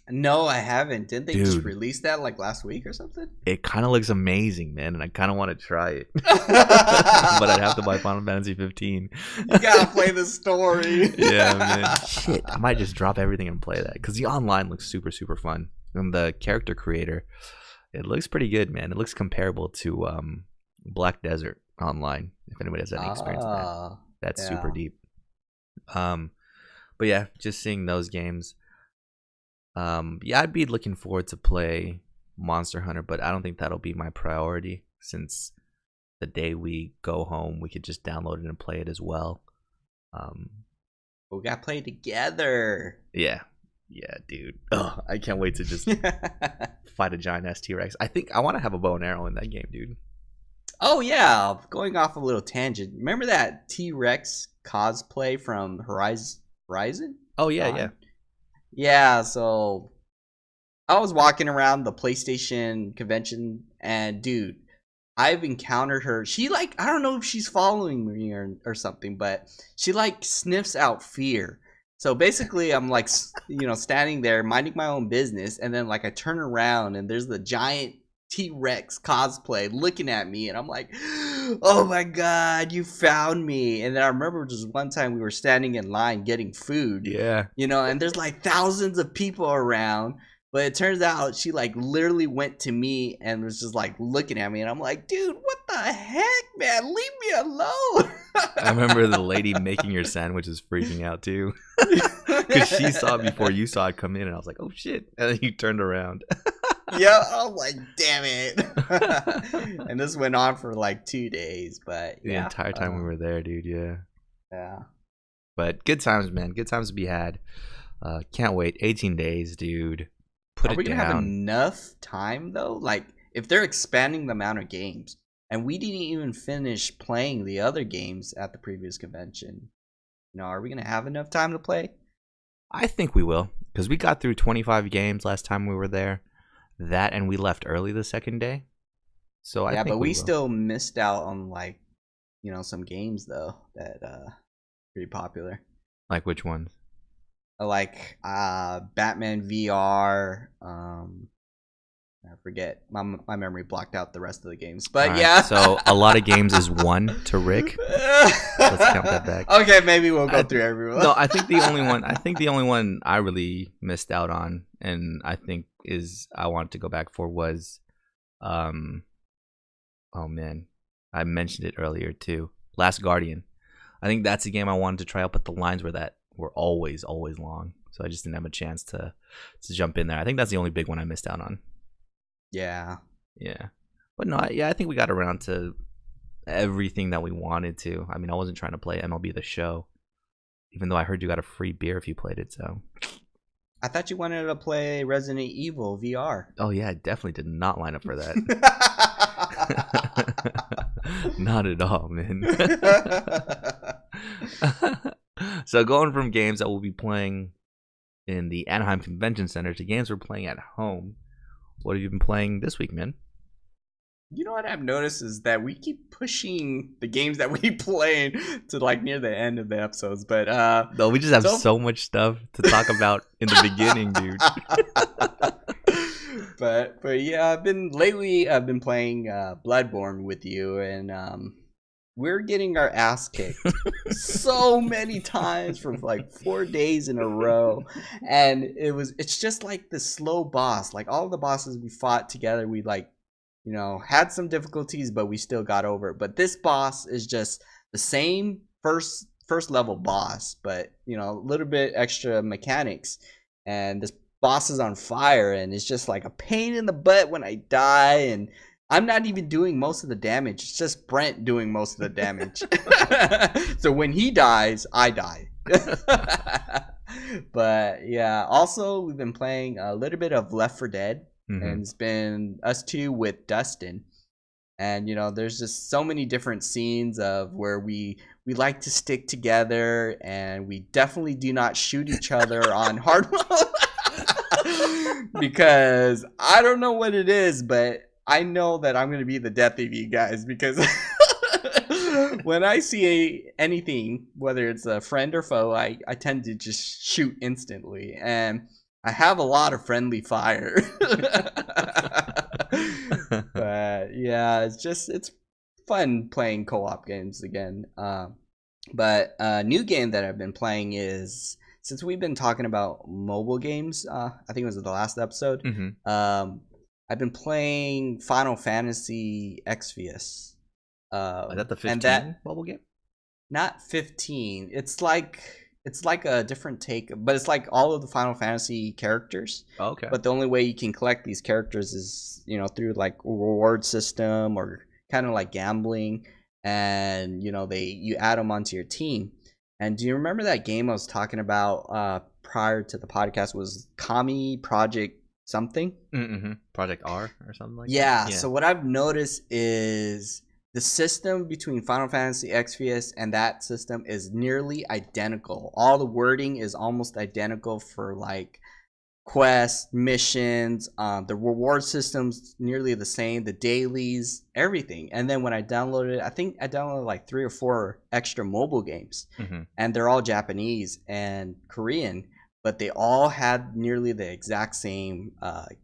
No, I haven't. Didn't they just release that like last week or something? It kind of looks amazing, man, and I kind of want to try it. But I'd have to buy Final Fantasy 15. You gotta play the story. Yeah, man. Shit, I might just drop everything and play that because the online looks super, super fun. And the character creator, it looks pretty good, man. It looks comparable to Black Desert Online, if anybody has any experience with that. That's super deep. But yeah, just seeing those games. Yeah, I'd be looking forward to play Monster Hunter, but I don't think that'll be my priority since the day we go home, we could just download it and play it as well. We gotta play together. Yeah, dude. Oh, I can't wait to just fight a giant ass T-Rex. I think I want to have a bow and arrow in that game, dude. Oh yeah, going off a little tangent. Remember that T-Rex cosplay from Horizon? Oh yeah. Yeah, so I was walking around the PlayStation convention and dude, I've encountered her. She like, I don't know if she's following me or something, but she like sniffs out fear. So basically I'm like, standing there minding my own business, and then like I turn around and there's the giant T-Rex cosplay looking at me, and I'm like, oh my god, you found me. And then I remember just one time we were standing in line getting food, and there's like thousands of people around, but it turns out she like literally went to me and was just like looking at me, and I'm like, dude, what the heck, man, leave me alone. I remember the lady making your sandwiches freaking out too, because she saw it before you saw it come in, and I was like, oh shit, and then you turned around. Yeah, I was like, damn it. And this went on for like 2 days, but the entire time we were there, dude. Yeah. But good times, man. Good times to be had. Can't wait. 18 days, dude. Are we gonna have enough time though? Like, if they're expanding the amount of games, and we didn't even finish playing the other games at the previous convention, are we gonna have enough time to play? I think we will, because we got through 25 games last time we were there. That, and we left early the second day. So I think we still missed out on like, some games though that pretty popular. Like which ones? Like Batman VR. I forget. My memory blocked out the rest of the games, but right, yeah. So a lot of games is 1 to Rick. Let's count that back. Okay, maybe we'll go through everyone. No, I think the only one I really missed out on, and I think I wanted to go back for was, oh man, I mentioned it earlier too. Last Guardian. I think that's a game I wanted to try out, but the lines were always long, so I just didn't have a chance to jump in there. I think that's the only big one I missed out on. Yeah. But no, I think we got around to everything that we wanted to. I mean, I wasn't trying to play MLB The Show, even though I heard you got a free beer if you played it, so. I thought you wanted to play Resident Evil VR. Oh yeah, I definitely did not line up for that. Not at all, man. So going from games that we'll be playing in the Anaheim Convention Center to games we're playing at home, what have you been playing this week, man? You know what I've noticed is that we keep pushing the games that we play to like near the end of the episodes, but no, we just have so much stuff to talk about in the beginning, dude. but yeah, I've been playing Bloodborne with you, and we're getting our ass kicked so many times for like 4 days in a row, and it's just like the slow boss. Like all the bosses we fought together, we like, you know, had some difficulties, but we still got over it. But this boss is just the same first level boss, but you know, a little bit extra mechanics. And this boss is on fire, and it's just like a pain in the butt when I die, and I'm not even doing most of the damage. It's just Brent doing most of the damage. So when he dies, I die. But yeah, also we've been playing a little bit of Left 4 Dead. And it's been us two with Dustin, and you know, there's just so many different scenes of where we like to stick together, and we definitely do not shoot each other on hard mode. Because I don't know what it is, but I know that I'm gonna be the death of you guys, because when I see anything, whether it's a friend or foe, I tend to just shoot instantly, and I have a lot of friendly fire. But yeah, it's fun playing co-op games again. But a new game that I've been playing is, since we've been talking about mobile games, I think it was the last episode. I've been playing Final Fantasy Xvius. Is that the 15 mobile game? Not 15. It's like a different take, but it's like all of the Final Fantasy characters. Oh, okay. But the only way you can collect these characters is, you know, through like a reward system or kind of like gambling, and you know, you add them onto your team. And do you remember that game I was talking about prior to the podcast? Was Kami Project something? Project R or something like that? Yeah. So what I've noticed is the system between Final Fantasy Xvius and that system is nearly identical. All the wording is almost identical for like quests, missions, the reward system's nearly the same, the dailies, everything. And then when I downloaded it, I think I downloaded like 3 or 4 extra mobile games, and they're all Japanese and Korean, but they all had nearly the exact same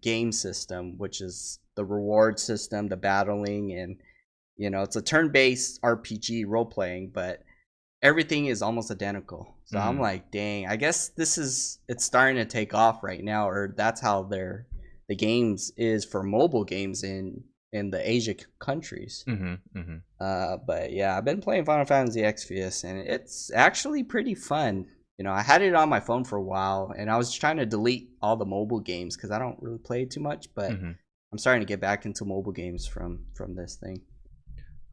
game system, which is the reward system, the battling, and you know, it's a turn-based RPG role-playing, but everything is almost identical. So I'm like, dang, I guess it's starting to take off right now, or that's how the games is for mobile games in the Asia countries. But yeah, I've been playing Final Fantasy Xvius, and it's actually pretty fun. You know, I had it on my phone for a while, and I was trying to delete all the mobile games because I don't really play too much, but I'm starting to get back into mobile games from this thing.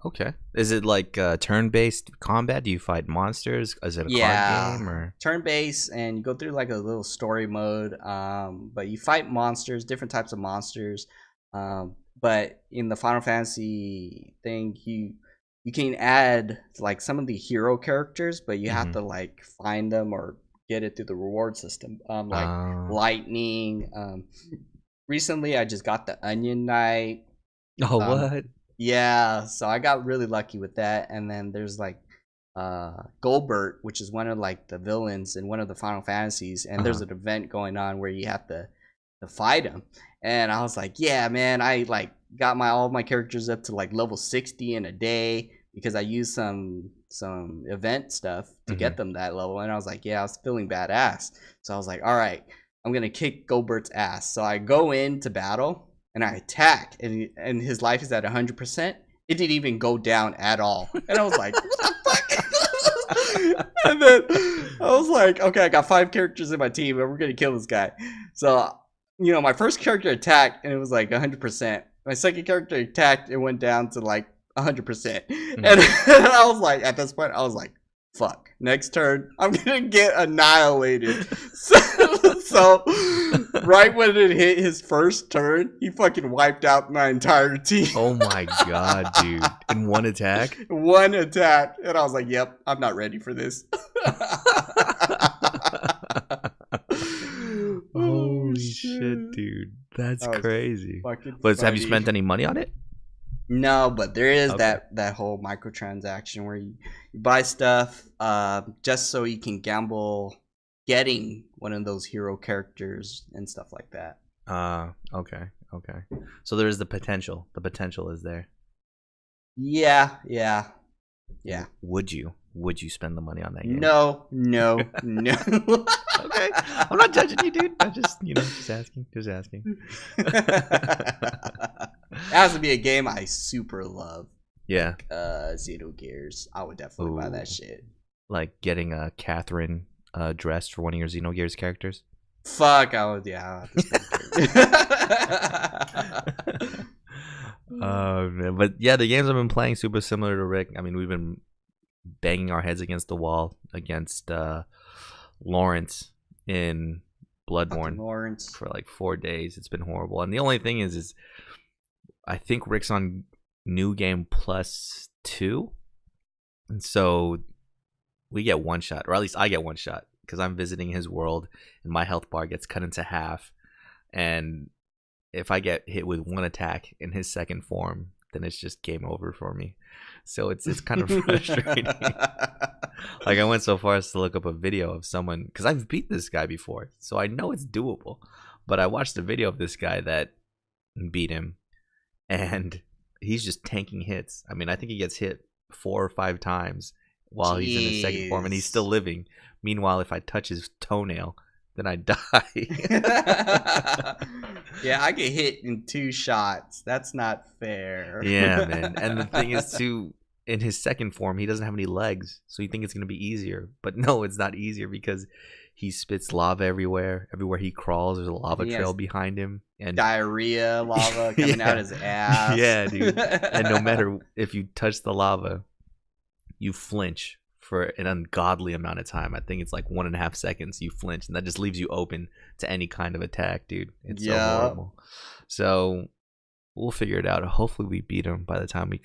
Okay. Is it like turn-based combat? Do you fight monsters? Is it a card game or turn-based? And you go through like a little story mode. But you fight monsters, different types of monsters. But in the Final Fantasy thing, you can add like some of the hero characters, but you have to like find them or get it through the reward system. Like Lightning. Recently, I just got the Onion Knight. Oh, what? Yeah, so I got really lucky with that. And then there's like Goldbert, which is one of like the villains in one of the Final Fantasies, and there's an event going on where you have to fight him. And I was like, yeah, man, I like got all of my characters up to like level 60 in a day because I used some event stuff to get them that level. And I was like, yeah, I was feeling badass. So I was like, all right, I'm gonna kick Goldbert's ass. So I go into battle and I attack, and his life is at 100%. It didn't even go down at all. And I was like, what the fuck? And then I was like, okay, I got 5 characters in my team, and we're going to kill this guy. So, you know, my first character attacked, and it was like 100%. My second character attacked, it went down to like 100%. And I was like, at this point, I was like, fuck, next turn, I'm going to get annihilated. So right when it hit his first turn, he fucking wiped out my entire team. Oh my god, dude. In one attack? One attack. And I was like, yep, I'm not ready for this. Holy shit, dude. That's crazy. But have you spent any money on it? No, but there is Okay. that whole microtransaction where you buy stuff just so you can gamble getting one of those hero characters and stuff like that. Okay. Okay. So there is the potential. The potential is there. Yeah, yeah, yeah. Would you? Would you spend the money on that game? No, no, no. Okay. I'm not judging you, dude. I'm just, just asking. Just asking. It has to be a game I super love. Yeah. Xenogears. I would definitely buy that shit. Like getting a Catherine dressed for one of your Xenogears characters? Fuck, I would, yeah. Man. But yeah, the games I've been playing super similar to Rick. I mean, we've been banging our heads against the wall against Lawrence in Bloodborne for like 4 days. It's been horrible. And the only thing is I think Rick's on New Game +2, and so we get one shot, or at least I get one shot, because I'm visiting his world, and my health bar gets cut into half. And if I get hit with one attack in his second form, then it's just game over for me. So it's kind of frustrating. Like, I went so far as to look up a video of someone, because I've beat this guy before, so I know it's doable. But I watched a video of this guy that beat him, and he's just tanking hits. I mean, I think he gets hit 4 or 5 times while he's in his second form, and he's still living. Meanwhile, if I touch his toenail, then I die. Yeah, I get hit in 2 shots. That's not fair. Yeah, man. And the thing is, too, in his second form, he doesn't have any legs, so you think it's going to be easier. But no, it's not easier, because he spits lava everywhere. Everywhere he crawls, there's a lava trail behind him. And diarrhea lava coming out his ass. Yeah, dude. And no matter if you touch the lava, you flinch for an ungodly amount of time. I think it's like 1.5 seconds you flinch, and that just leaves you open to any kind of attack, dude. It's so horrible. So we'll figure it out. Hopefully we beat him by the time we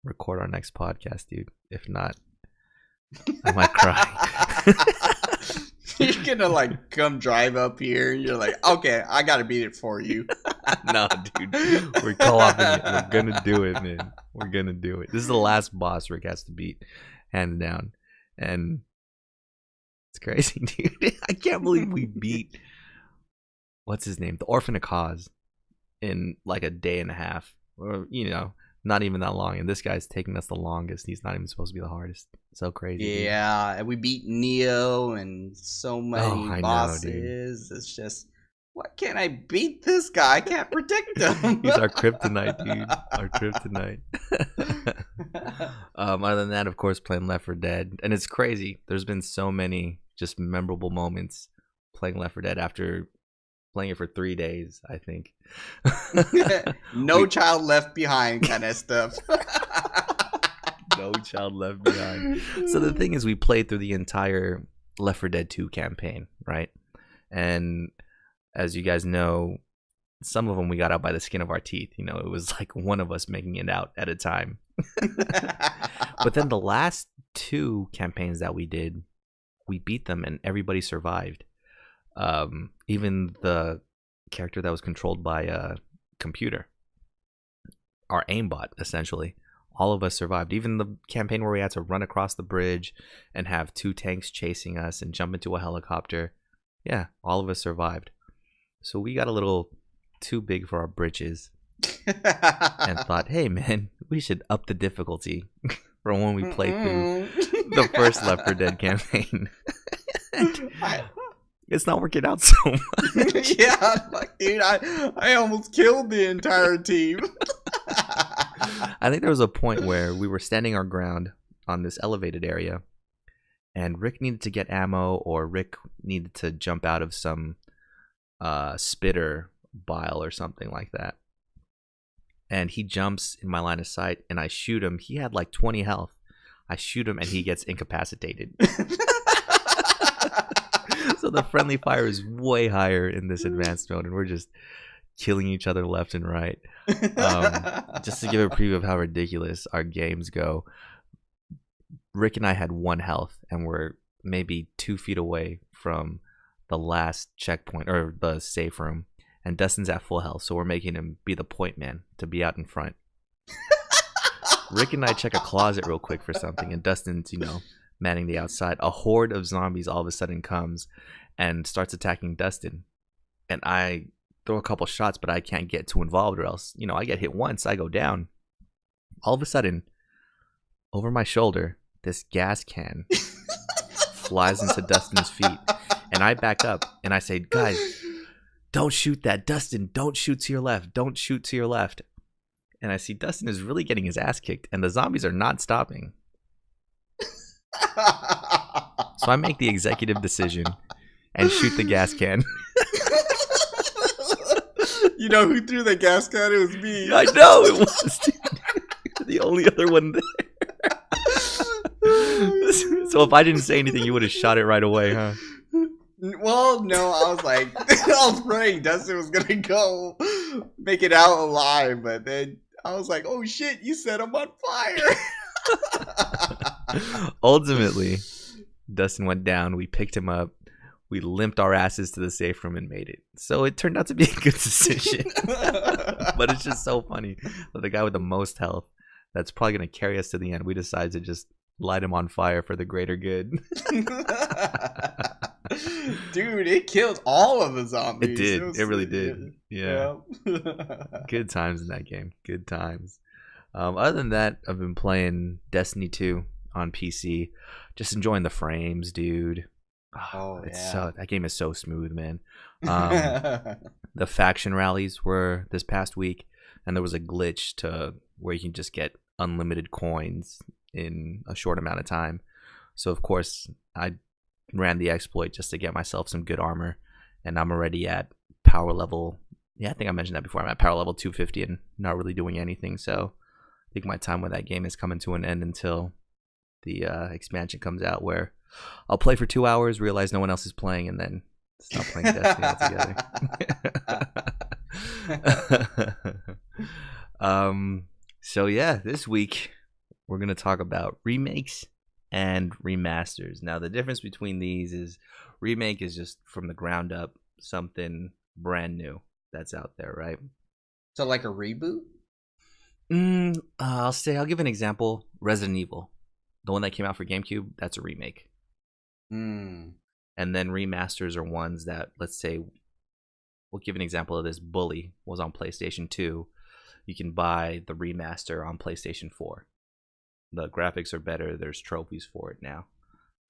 record our next podcast, dude. If not, I might cry. You're gonna like come drive up here and you're like, okay, I gotta beat it for you. No, dude. We're co-oping it. We're gonna do it, man. We're gonna do it. This is the last boss Rick has to beat, hands down. And it's crazy, dude. I can't believe we beat, what's his name? The Orphan of Cause in like a day and a half. Or, not even that long. And this guy's taking us the longest. He's not even supposed to be the hardest. So crazy. Yeah, dude. And we beat Neo and so many bosses. It's just, why can't I beat this guy? I can't predict him. He's our kryptonite, dude. Our kryptonite. Other than that, of course, playing Left 4 Dead. And it's crazy. There's been so many just memorable moments playing Left 4 Dead after playing it for 3 days, I think. No child left behind kind of stuff. No child left behind. So the thing is, we played through the entire Left 4 Dead 2 campaign, right? And as you guys know, some of them we got out by the skin of our teeth. It was like one of us making it out at a time. But then the last 2 campaigns that we did, we beat them and everybody survived. Even the character that was controlled by a computer, our aimbot, essentially. All of us survived. Even the campaign where we had to run across the bridge and have 2 tanks chasing us and jump into a helicopter. Yeah, all of us survived. So we got a little too big for our britches and thought, hey man, we should up the difficulty from when we played through the first Left 4 Dead campaign. It's not working out so much. Yeah, like, dude, I almost killed the entire team. I think there was a point where we were standing our ground on this elevated area, and Rick needed to get ammo, or Rick needed to jump out of some spitter bile or something like that. And he jumps in my line of sight, and I shoot him. He had like 20 health. I shoot him, and he gets incapacitated. So the friendly fire is way higher in this advanced mode, and we're just killing each other left and right. Just to give a preview of how ridiculous our games go, Rick and I had 1 health, and we're maybe 2 feet away from the last checkpoint, or the safe room, and Dustin's at full health, so we're making him be the point man to be out in front. Rick and I check a closet real quick for something, and Dustin's, manning the outside. A horde of zombies all of a sudden comes and starts attacking Dustin. And I throw a couple shots, but I can't get too involved, or else, I get hit once, I go down. All of a sudden, over my shoulder, this gas can flies into Dustin's feet. And I back up and I say, guys, don't shoot that. Dustin, don't shoot to your left. Don't shoot to your left. And I see Dustin is really getting his ass kicked, and the zombies are not stopping. So I make the executive decision and shoot the gas can. You know who threw the gas can? It was me. I know it was, dude. The only other one there. So if I didn't say anything, you would have shot it right away, huh? Well, no, I was like, I was praying Dustin was gonna go make it out alive, but then I was like, oh shit, you set him on fire. Ultimately, Dustin went down. We picked him up. We limped our asses to the safe room and made it. So it turned out to be a good decision. But it's just so funny that the guy with the most health, that's probably going to carry us to the end, we decided to just light him on fire for the greater good. Dude, it killed all of the zombies. It did. It really did. Yeah. Yep. Good times in that game. Good times. Other than that, I've been playing Destiny 2 on PC. Just enjoying the frames, dude. Oh, it's yeah. that game is so smooth, man. The faction rallies were this past week, and there was a glitch to where you can just get unlimited coins in a short amount of time. So of course I ran the exploit just to get myself some good armor, and I'm already at power level. Yeah, I think I mentioned that before. I'm at power level 250 and not really doing anything. So I think my time with that game is coming to an end until the expansion comes out, where I'll play for 2 hours, realize no one else is playing, and then stop playing Destiny altogether. So yeah, this week we're gonna talk about remakes and remasters. Now the difference between these is remake is just from the ground up, something brand new that's out there, right? So like a reboot? I'll give an example. Resident Evil, the one that came out for GameCube, that's a remake. And then remasters are ones that, let's say, we'll give an example of this. Bully was on PlayStation 2. You can buy the remaster on PlayStation 4. The graphics are better. There's trophies for it now.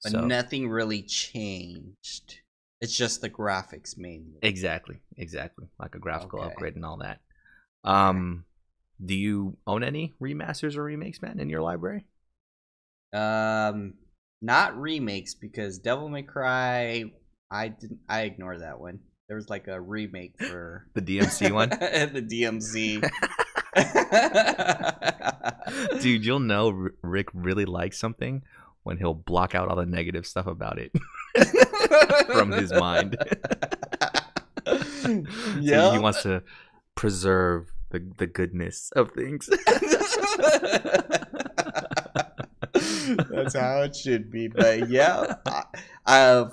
But nothing really changed. It's just the graphics mainly. Exactly. Like a graphical upgrade and all that. Do you own any remasters or remakes, man, in your library? Not remakes, because Devil May Cry, I ignored that one. There was like a remake for the DMC one. The DMC. Dude, you'll know Rick really likes something when he'll block out all the negative stuff about it from his mind. Yeah, so he wants to preserve the goodness of things. That's how it should be. But yeah,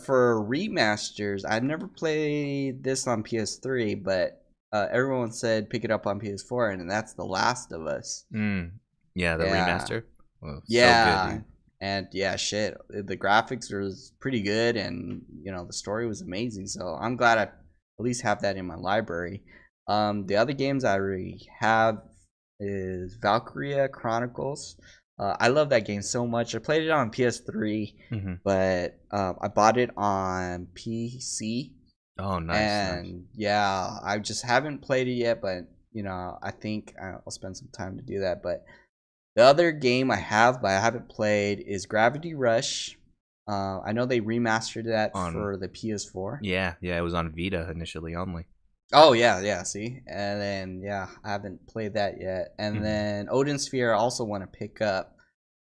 for remasters, I've never played this on PS3, but everyone said pick it up on PS4, and that's The Last of Us. Yeah, the remaster. Oh, yeah, so good, and yeah, shit, the graphics was pretty good, and the story was amazing. So I'm glad I at least have that in my library. The other games I already have is Valkyria Chronicles. I love that game so much. I played it on PS3, but I bought it on PC. Oh, nice. And yeah, I just haven't played it yet, but I think I'll spend some time to do that. But the other game I have, but I haven't played, is Gravity Rush. I know they remastered that for the PS4. Yeah, it was on Vita initially only. Oh yeah, see? And then I haven't played that yet. And then Odin Sphere I also want to pick up,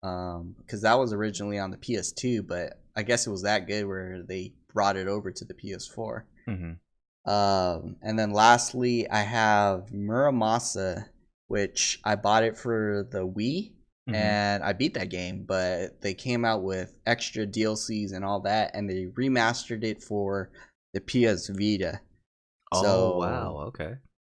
because that was originally on the PS2, but I guess it was that good where they brought it over to the PS4. And then lastly, I have Muramasa, which I bought it for the Wii, and I beat that game, but they came out with extra DLCs and all that, and they remastered it for the PS Vita. Oh, wow, okay.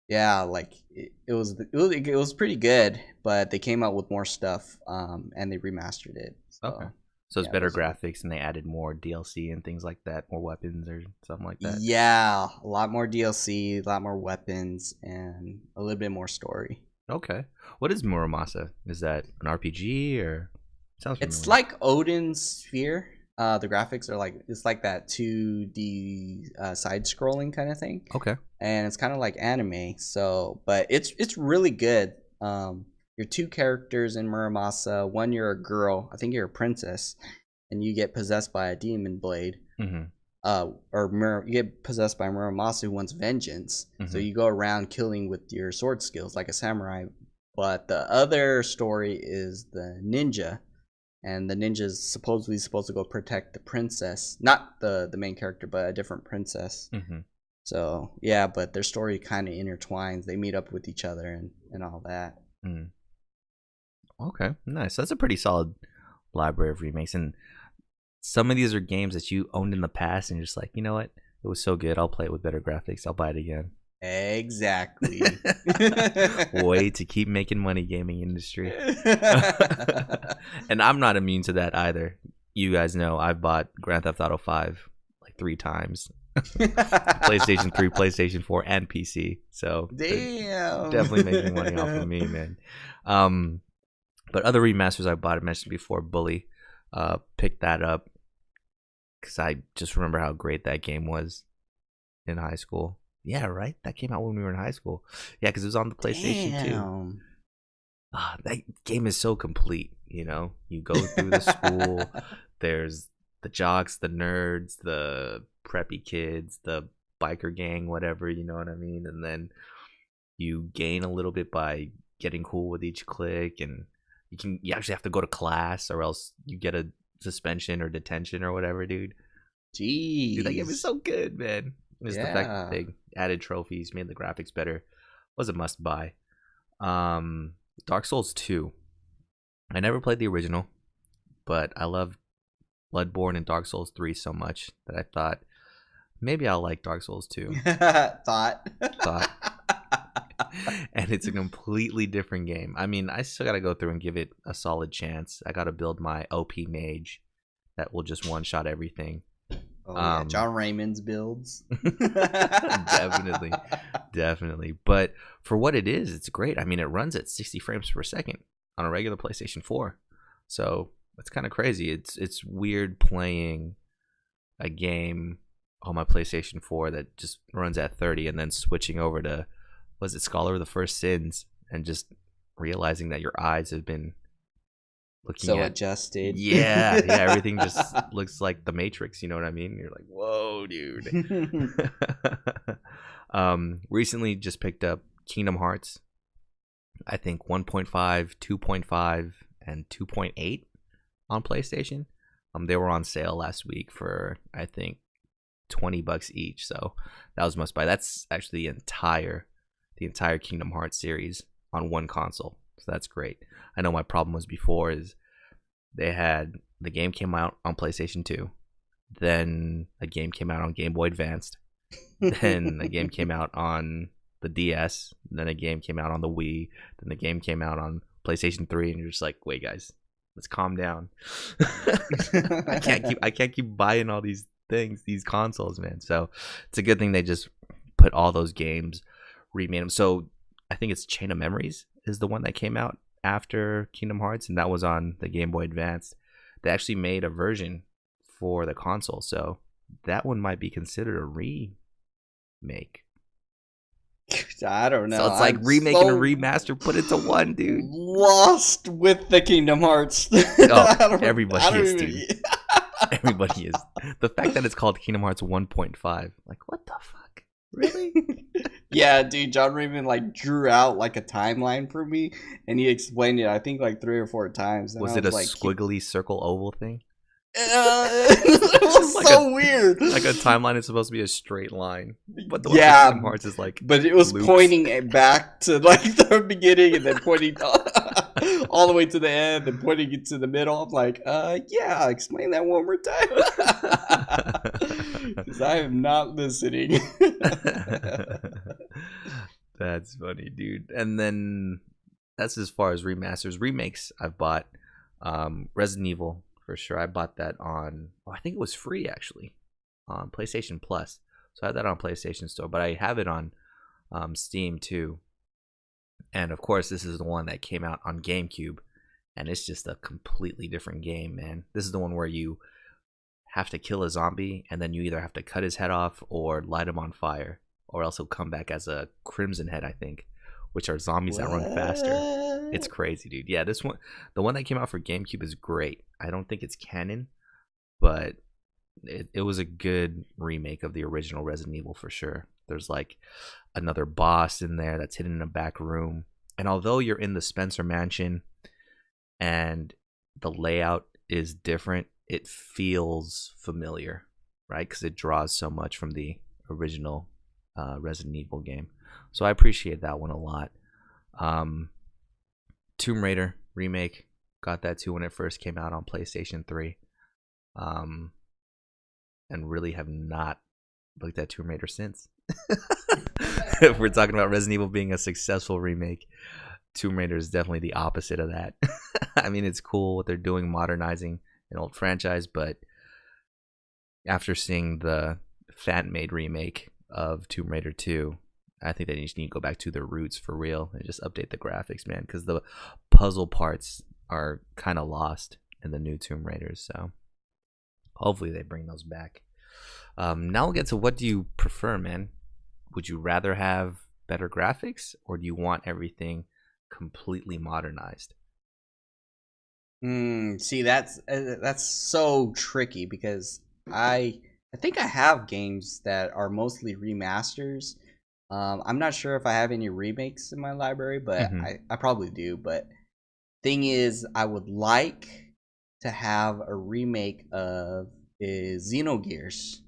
Yeah, like it was pretty good, but they came out with more stuff, and they remastered it. Okay. So So it's yeah, better those are graphics, and they added more DLC and things like that, more weapons or something like that. yeah, a lot more DLC, a lot more weapons, and a little bit more story. Okay. What is Muramasa? Is that an RPG or sounds It's familiar? like Odin's Sphere. The graphics are like it's like that 2D side scrolling kind of thing, Okay. and it's kind of like anime. So, but it's really good. You're two characters in Muramasa. One, you're a girl. I think you're a princess, and you get possessed by a demon blade. Mm-hmm. You get possessed by Muramasa, who wants vengeance. So Mm-hmm. you go around killing with your sword skills like a samurai. But the other story is the ninja, and the ninja is supposedly supposed to go protect the princess, not the main character, but a different princess. Mm-hmm. So yeah, but their story kind of intertwines. They meet up with each other and all that. Mm. Okay. Nice. That's a pretty solid library of remakes, and some of these are games that you owned in the past, and you're just like, you know what? It was so good. I'll play it with better graphics. I'll buy it again. Exactly. Way to keep making money, gaming industry. And I'm not immune to that either. You guys know I've bought Grand Theft Auto 5 like 3 times. PlayStation 3, PlayStation 4, and PC. So Damn. definitely making money off of me, man. But other remasters I bought, I mentioned before, Bully. Picked that up because I just remember how great that game was in high school. Yeah, right? That came out when we were in high school. Yeah, because it was on the PlayStation 2. That game is so complete, you know? You go through the school, there's the jocks, the nerds, the preppy kids, the biker gang, whatever, you know what I mean? And then you gain a little bit by getting cool with each clique, and you actually have to go to class or else you get a suspension or detention or whatever, dude. Jeez. Dude, that game is so good, man. Just the fact that they added trophies, made the graphics better, was a must buy. Dark Souls 2. I never played the original, but I love Bloodborne and Dark Souls 3 so much that I thought maybe I'll like Dark Souls 2. Thought. And it's a completely different game. I mean, I still got to go through and give it a solid chance. I got to build my OP mage that will just one-shot everything. Oh, yeah. John Raymond's builds. Definitely. But for what it is, it's great. I mean, it runs at 60 frames per second on a regular PlayStation 4. So it's kind of crazy. It's weird playing a game on my PlayStation 4 that just runs at 30 and then switching over to, was it Scholar of the First Sins, and just realizing that your eyes have been looking so adjusted. Yeah, everything just looks like the Matrix, you know what I mean? You're like, whoa, dude. Recently just picked up Kingdom Hearts. I think 1.5, 2.5, and 2.8 on PlayStation. They were on sale last week for, I think, $20 each, so that was must buy. That's actually the entire Kingdom Hearts series on one console, so that's great. I know my problem was before is the game came out on PlayStation 2, then a game came out on Game Boy Advanced, then a game came out on the DS, then a game came out on the Wii, then the game came out on PlayStation 3, and you're just like, wait, guys, let's calm down. I can't keep buying all these things, these consoles, man. So it's a good thing they just put all those games, remade them. So I think it's Chain of Memories is the one that came out after Kingdom Hearts, and that was on the Game Boy Advance. They actually made a version for the console, so that one might be considered a remake. I don't know. So it's like remaking a remaster, put it to one, dude. Lost with the Kingdom Hearts. Oh, everybody is, dude. Everybody is. The fact that it's called Kingdom Hearts 1.5, like, what the fuck? Really? Yeah, dude, John Raymond like drew out like a timeline for me, and he explained it I think like 3 or 4 times. And was it a like, squiggly circle oval thing? It was like so weird. Like a timeline is supposed to be a straight line, but the Kingdom Hearts is like, but it was loops. Pointing it back to like the beginning and then pointing all the way to the end and pointing it to the middle. I'm like, yeah, explain that one more time, because I am not listening. That's funny, dude. And then that's as far as remasters. Remakes I've bought. Resident Evil for sure. I bought that on. Oh, I think it was free actually on PlayStation Plus. So I had that on PlayStation Store, but I have it on Steam too. And of course, this is the one that came out on GameCube, and it's just a completely different game, man. This is the one where you have to kill a zombie, and then you either have to cut his head off or light him on fire, or else he'll come back as a Crimson Head, I think, which are zombies that run faster. It's crazy, dude. Yeah, this one, the one that came out for GameCube, is great. I don't think it's canon, but it was a good remake of the original Resident Evil for sure. There's like another boss in there that's hidden in a back room, and although you're in the Spencer Mansion and the layout is different, it feels familiar, right? Because it draws so much from the original Resident Evil game. So I appreciate that one a lot. Tomb Raider remake, got that too when it first came out on PlayStation 3. And really have not looked at Tomb Raider since. If we're talking about Resident Evil being a successful remake, Tomb Raider is definitely the opposite of that. I mean, it's cool what they're doing, modernizing an old franchise, but after seeing the fan-made remake of Tomb Raider 2, I think they just need to go back to their roots for real and just update the graphics, man, because the puzzle parts are kind of lost in the new Tomb Raiders. So hopefully they bring those back. Now we'll get to, what do you prefer, man? Would you rather have better graphics, or do you want everything completely modernized? See, that's so tricky, because I think I have games that are mostly remasters. I'm not sure if I have any remakes in my library, but I probably do. But thing is, I would like to have a remake of Xenogears.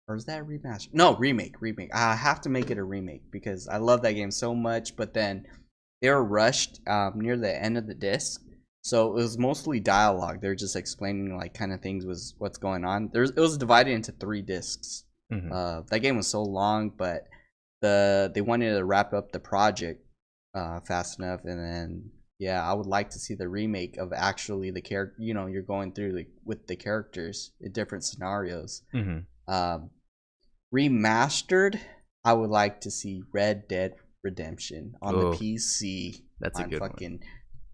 Or is that a remaster? No, remake. I have to make it a remake because I love that game so much. But then they were rushed near the end of the disc, so it was mostly dialogue. They're just explaining like kind of things was what's going on. It was divided into 3 discs. That game was so long, but they wanted to wrap up the project fast enough, and then yeah, I would like to see the remake of actually the character. You know, you're going through like with the characters in different scenarios. Remastered, I would like to see Red Dead Redemption on the PC. That's a good fucking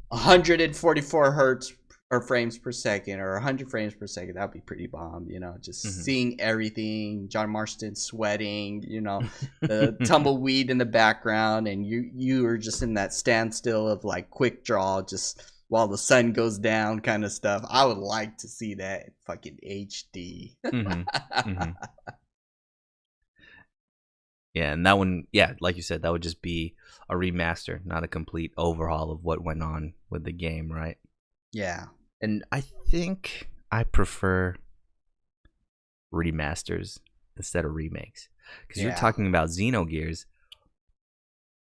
144 hertz or frames per second, or 100 frames per second. That'd be pretty bomb, you know, just seeing everything, John Marston sweating, you know, the tumbleweed in the background, and you are just in that standstill of like quick draw, just while the sun goes down kind of stuff. I would like to see that in fucking HD. Yeah, and that one, yeah, like you said, that would just be a remaster, not a complete overhaul of what went on with the game, right? Yeah. And I think I prefer remasters instead of remakes. Because you're talking about Xenogears.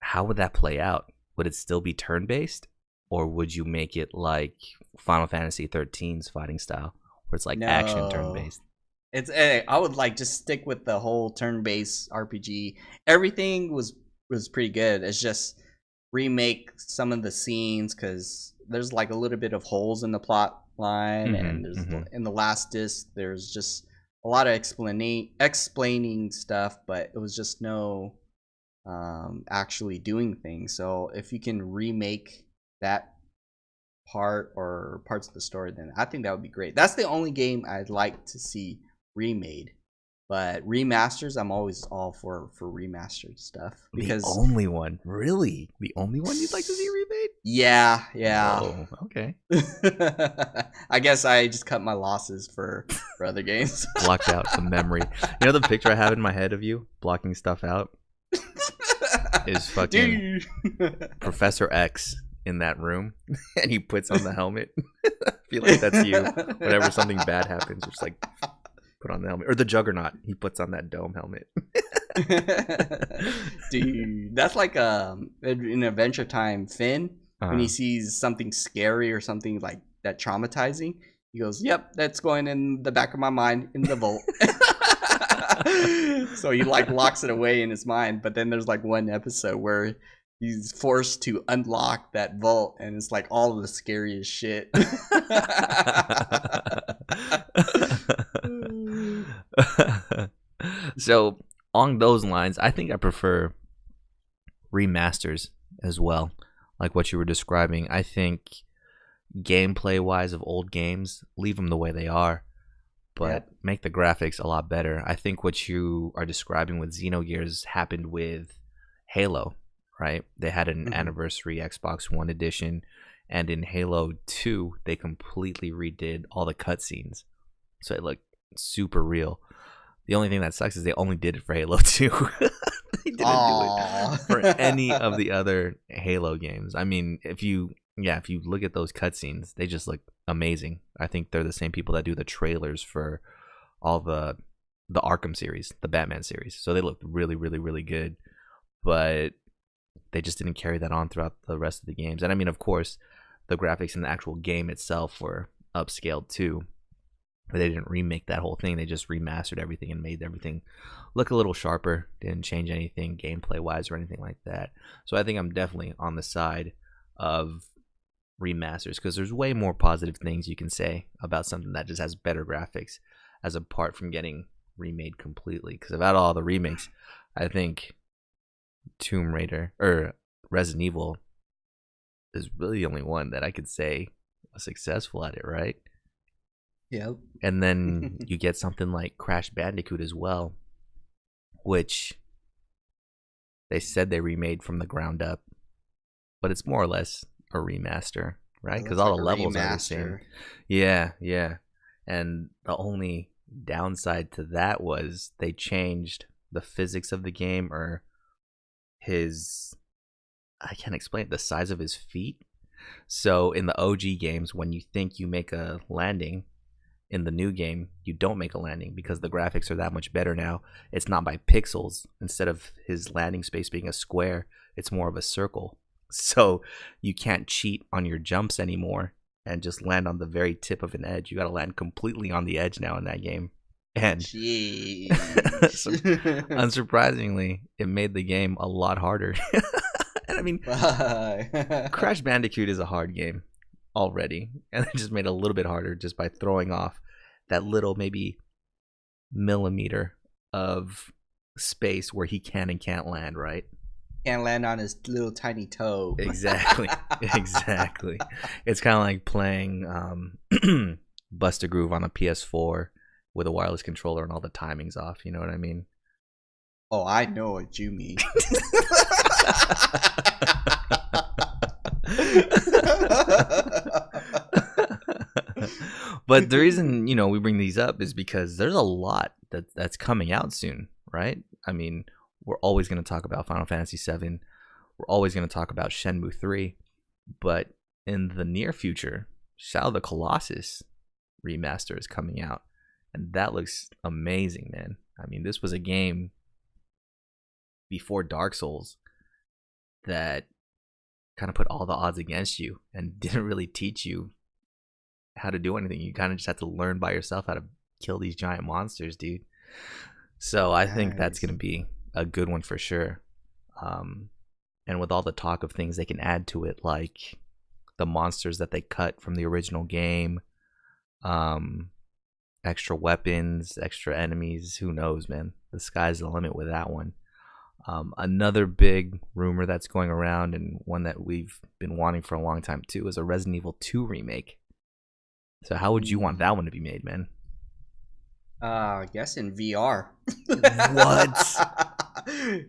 How would that play out? Would it still be turn-based? Or would you make it like Final Fantasy 13's fighting style, where it's like action turn-based? I would like just stick with the whole turn-based RPG. Everything was pretty good. It's just remake some of the scenes, because there's like a little bit of holes in the plot line, and there's in the last disc there's just a lot of explaining stuff, but it was just no actually doing things. So if you can remake that part or parts of the story, then I think that would be great. That's the only game I'd like to see remade. But remasters, I'm always all for remastered stuff. Because the only one, really? The only one you'd like to see remade? Yeah. Oh, okay. I guess I just cut my losses for other games. Blocked out the memory. You know the picture I have in my head of you blocking stuff out is fucking Professor X in that room, and he puts on the helmet. I feel like that's you. Whenever something bad happens, just like put on the helmet. Or the Juggernaut, he puts on that dome helmet. Dude, that's like in Adventure Time, Finn, when he sees something scary or something like that traumatizing, he goes, yep, that's going in the back of my mind in the vault. So he like locks it away in his mind, but then there's like one episode where he's forced to unlock that vault, and it's like all of the scariest shit. So on those lines, I think I prefer remasters as well, like what you were describing. I think gameplay wise of old games, leave them the way they are, but make the graphics a lot better. I think what you are describing with Xenogears happened with Halo, right? They had an anniversary Xbox One edition, and in Halo 2 they completely redid all the cutscenes, so it looked super real. The only thing that sucks is they only did it for Halo 2. They didn't do it for any of the other Halo games. I mean, if you look at those cutscenes, they just look amazing. I think they're the same people that do the trailers for all the Arkham series, the Batman series. So they look really, really, really good. But they just didn't carry that on throughout the rest of the games. And I mean, of course, the graphics in the actual game itself were upscaled too. But they didn't remake that whole thing. They just remastered everything and made everything look a little sharper. Didn't change anything gameplay wise or anything like that. So I think I'm definitely on the side of remasters, because there's way more positive things you can say about something that just has better graphics, as apart from getting remade completely. Because about all the remakes, I think Tomb Raider or Resident Evil is really the only one that I could say was successful at it, right? Yep. And then you get something like Crash Bandicoot as well, which they said they remade from the ground up, but it's more or less a remaster, right? Because all the levels are the same. Yeah. And the only downside to that was they changed the physics of the game, or I can't explain it, the size of his feet. So in the OG games, when you think you make a landing, in the new game, you don't make a landing because the graphics are that much better now. It's not by pixels. Instead of his landing space being a square, it's more of a circle. So you can't cheat on your jumps anymore and just land on the very tip of an edge. You got to land completely on the edge now in that game. And unsurprisingly, it made the game a lot harder. And I mean, Crash Bandicoot is a hard game already, and they just made it a little bit harder just by throwing off that little maybe millimeter of space where he can and can't land, right? Can't land on his little tiny toe. Exactly. It's kind of like playing Bust a Groove on a PS4 with a wireless controller and all the timings off. You know what I mean? Oh, I know what you mean. But the reason we bring these up is because there's a lot that's coming out soon, right? I mean, we're always going to talk about Final Fantasy VII. We're always going to talk about Shenmue 3. But in the near future, Shadow of the Colossus remaster is coming out, and that looks amazing, man. I mean, this was a game before Dark Souls that kind of put all the odds against you and didn't really teach you how to do anything. You kind of just have to learn by yourself how to kill these giant monsters, dude. So I think that's going to be a good one for sure. And with all the talk of things they can add to it, like the monsters that they cut from the original game, extra weapons, extra enemies, who knows, man? The sky's the limit with that one. Another big rumor that's going around, and one that we've been wanting for a long time too, is a Resident Evil 2 remake. So how would you want that one to be made, man? I guess in VR. What?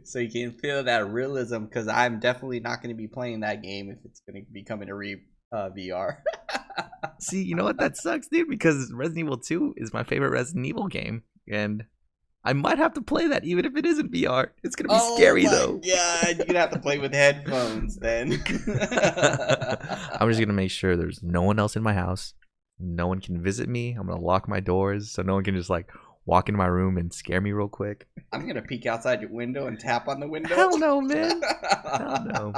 So you can feel that realism, because I'm definitely not going to be playing that game if it's going to be coming to VR. See, you know what? That sucks, dude, because Resident Evil 2 is my favorite Resident Evil game, and I might have to play that even if it isn't VR. It's going to be scary, though. Yeah, you're going to have to play with headphones then. I'm just going to make sure there's no one else in my house. No one can visit me. I'm going to lock my doors so no one can just like walk into my room and scare me real quick. I'm going to peek outside your window and tap on the window. Hell no, man. Hell no.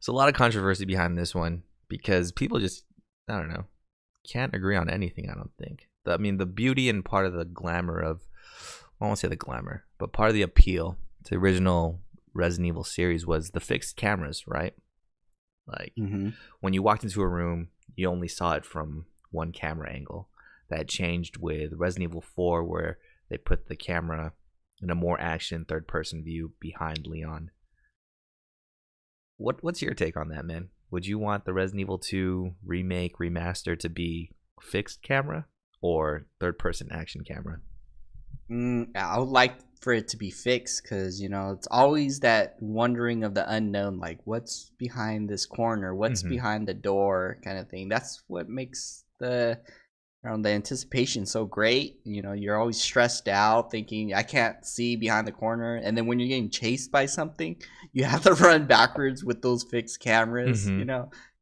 So a lot of controversy behind this one because people just, I don't know, can't agree on anything, I don't think. I mean, the beauty and part of the glamour of I won't say the glamour, but part of the appeal to the original Resident Evil series was the fixed cameras, right? Like when you walked into a room, you only saw it from one camera angle. That changed with Resident Evil 4, where they put the camera in a more action third-person view behind Leon. What's your take on that, man? Would you want the Resident Evil 2 remake, remaster to be fixed camera or third-person action camera? I would like for it to be fixed because, it's always that wondering of the unknown, like what's behind this corner, what's behind the door kind of thing. That's what makes the anticipation so great. You're always stressed out thinking I can't see behind the corner, and then when you're getting chased by something, you have to run backwards with those fixed cameras, kind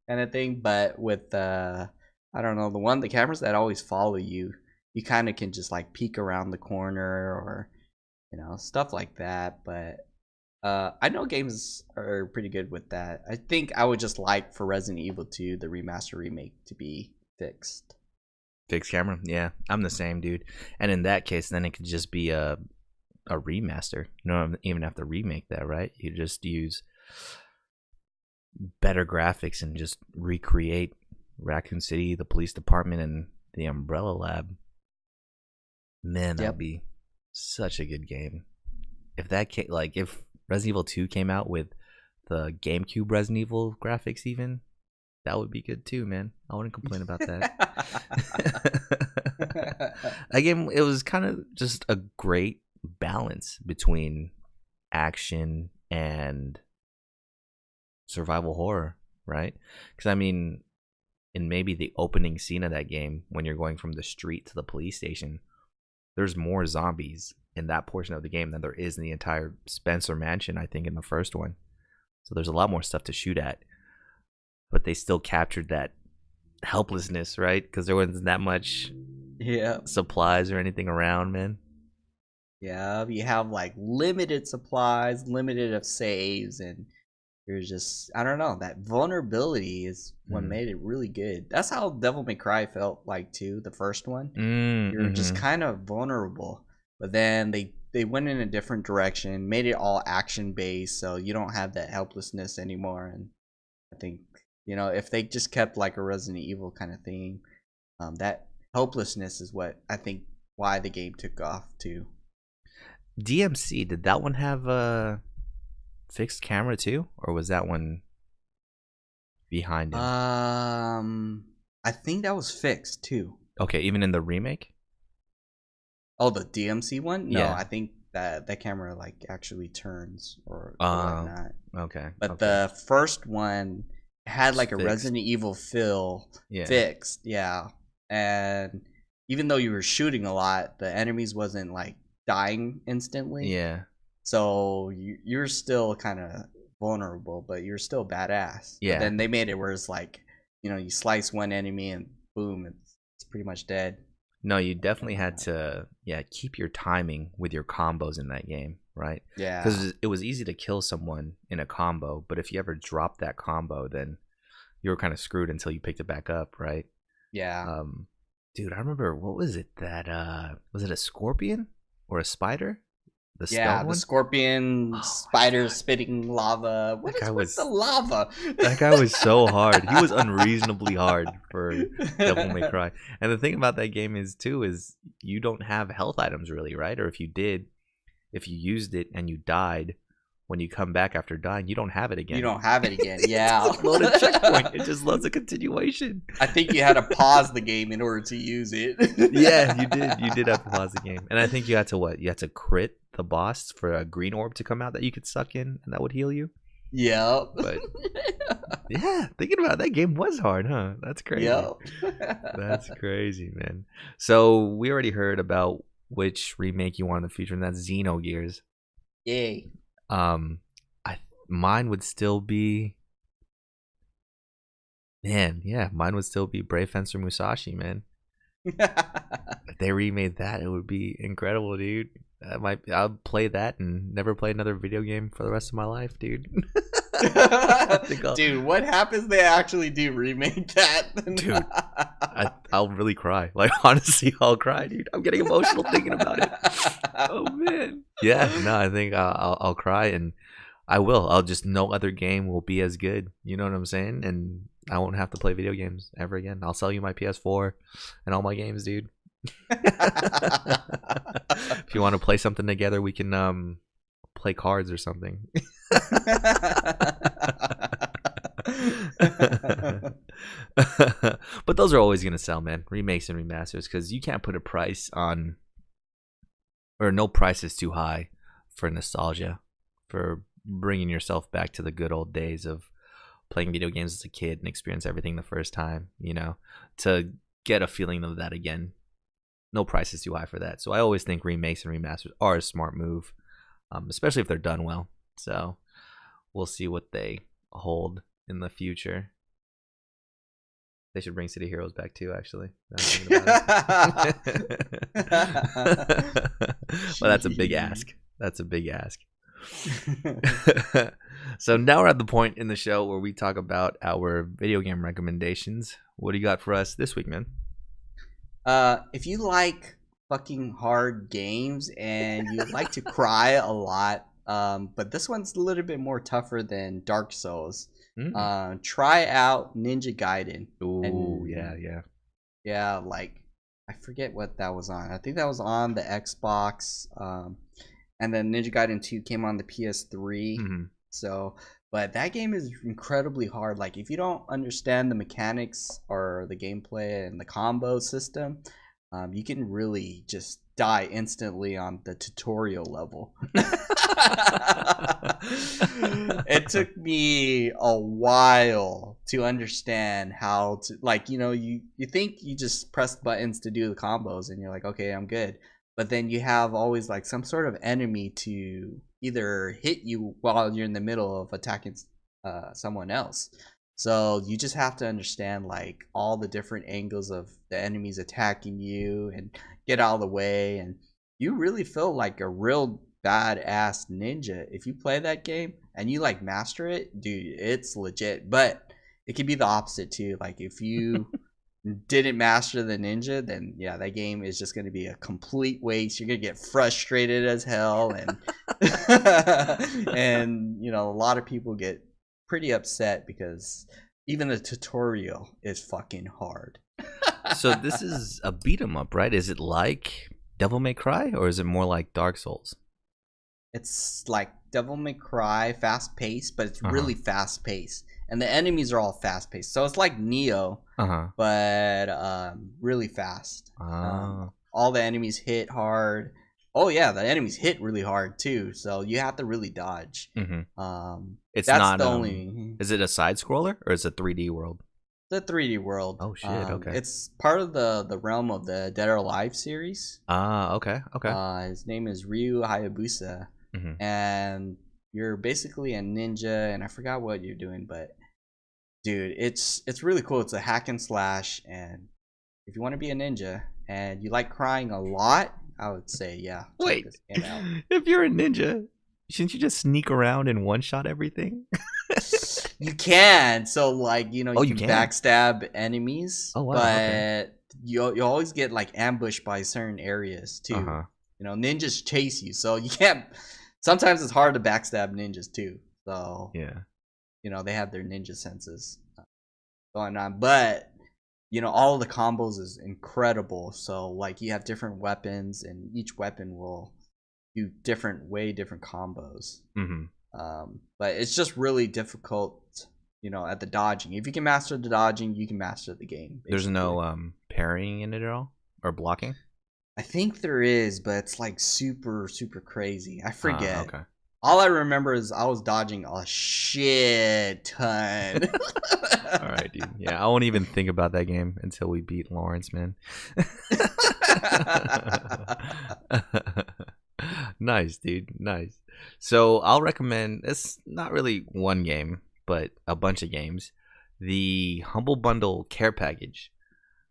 of thing. But with I don't know, the cameras that always follow you, you kind of can just like peek around the corner or stuff like that. But I know games are pretty good with that. I think I would just like for Resident Evil 2, the remaster remake, to be fixed. Fixed camera? Yeah, I'm the same, dude. And in that case, then it could just be a remaster. You don't even have to remake that, right? You just use better graphics and just recreate Raccoon City, the police department, and the Umbrella Lab. Man, that'd be such a good game. If that came, like if Resident Evil 2 came out with the GameCube Resident Evil graphics, even, that would be good too, man. I wouldn't complain about that. Again, it was kind of just a great balance between action and survival horror, right? Because I mean, in maybe the opening scene of that game, when you're going from the street to the police station, there's more zombies in that portion of the game than there is in the entire Spencer Mansion, I think, in the first one. So there's a lot more stuff to shoot at. But they still captured that helplessness, right? Because there wasn't that much supplies or anything around, man. Yeah, you have like limited supplies, limited of saves, and you're just, I don't know, that vulnerability is what made it really good. That's how Devil May Cry felt like too, the first one. You're just kind of vulnerable. But then they went in a different direction, made it all action based, so you don't have that helplessness anymore. And I think, if they just kept like a Resident Evil kind of thing, that helplessness is what I think why the game took off too. DMC, did that one have a fixed camera too, or was that one behind it? I think that was fixed too. Okay, even in the remake? Oh, the DMC one? No, Yeah. I think that camera like actually turns or whatnot. Okay. But the first one had like a Resident Evil feel fixed, and even though you were shooting a lot, the enemies wasn't like dying instantly. So you're still kind of vulnerable, but you're still badass. But then they made it where it's like, you slice one enemy and boom, it's pretty much dead. No, you definitely had to keep your timing with your combos in that game, right? Yeah, because it was easy to kill someone in a combo, but if you ever dropped that combo, then you were kind of screwed until you picked it back up, right? Yeah. Dude, I remember, what was it that was it a scorpion or a spider? The scorpion, spider spitting lava. What is with the lava? That guy was so hard. He was unreasonably hard for Devil May Cry. And the thing about that game is you don't have health items really, right? Or if you did, if you used it and you died, when you come back after dying, you don't have it again. Yeah. It's load a checkpoint. It just loads a continuation. I think you had to pause the game in order to use it. Yeah, you did. You did have to pause the game. And I think you had to You had to crit the boss for a green orb to come out that you could suck in, and that would heal you. Yeah. But yeah, thinking about it, that game was hard, huh? That's crazy. Yep. That's crazy, man. So we already heard about which remake you want in the future, and that's Xenogears. Yay. Mine would still be, mine would still be Brave Fencer Musashi, man. If they remade that, it would be incredible, dude. I'll play that and never play another video game for the rest of my life, dude. Dude, what happens if they actually do remake that? Dude, I'll really cry. Like, honestly, I'll cry, dude. I'm getting emotional thinking about it. Oh man. Yeah. No, I think I'll cry, and I will. I'll just no other game will be as good. You know what I'm saying? And I won't have to play video games ever again. I'll sell you my PS4 and all my games, dude. If you want to play something together, we can play cards or something. But those are always gonna sell, man. Remakes and remasters, because you can't put a price on, or no price is too high for nostalgia, for bringing yourself back to the good old days of playing video games as a kid and experience everything the first time. To get a feeling of that again. No price is too high for that. So I always think remakes and remasters are a smart move, especially if they're done well. So we'll see what they hold in the future. They should bring City Heroes back too, actually. Well, that's a big ask. So now we're at the point in the show where we talk about our video game recommendations. What do you got for us this week, man? If you like fucking hard games and you like to cry a lot, but this one's a little bit more tougher than Dark Souls, try out Ninja Gaiden. Ooh, yeah. Like I forget what that was on. I think that was on the Xbox, and then Ninja Gaiden 2 came on the PS3. Mm-hmm. So, but that game is incredibly hard. Like if you don't understand the mechanics or the gameplay and the combo system, you can really just die instantly on the tutorial level. It took me a while to understand how to, like, you think you just press buttons to do the combos and you're like, okay, I'm good. But then you have always like some sort of enemy to either hit you while you're in the middle of attacking someone else. So you just have to understand like all the different angles of the enemies attacking you and get out of the way. And you really feel like a real badass ninja if you play that game and you like master it, dude. It's legit. But it can be the opposite too. Like if you didn't master the ninja, then yeah, that game is just going to be a complete waste. You're going to get frustrated as hell, and and a lot of people get pretty upset because even the tutorial is fucking hard. So this is a beat 'em up, right? Is it like Devil May Cry, or is it more like Dark Souls? It's like Devil May Cry, fast paced, but it's really fast paced. And the enemies are all fast paced. So it's like Neo, but really fast. All the enemies hit hard. Oh yeah, the enemies hit really hard too. So you have to really dodge. It's that's not the only. Is it a side scroller or is it a 3D world? The 3D world. Oh shit! Okay. It's part of the realm of the Dead or Alive series. Okay. His name is Ryu Hayabusa, and you're basically a ninja, and I forgot what you're doing, but dude, it's really cool. It's a hack and slash, and if you want to be a ninja and you like crying a lot, I would say yeah. Wait, if you're a ninja, shouldn't you just sneak around and one shot everything? You can. So like you can can backstab enemies. Oh wow. But you always get like ambushed by certain areas too. Ninjas chase you, so you can't. Sometimes it's hard to backstab ninjas too. So yeah. They have their ninja senses going on, but all of the combos is incredible. So like you have different weapons, and each weapon will do different combos. But it's just really difficult, at the dodging. If you can master the dodging, you can master the game. Basically. There's no parrying in it at all, or blocking? I think there is, but it's like super crazy. I forget. Okay. All I remember is I was dodging a shit ton. All right, dude. Yeah, I won't even think about that game until we beat Lawrence, man. Nice, dude. Nice. So I'll recommend, it's not really one game, but a bunch of games. The Humble Bundle Care Package.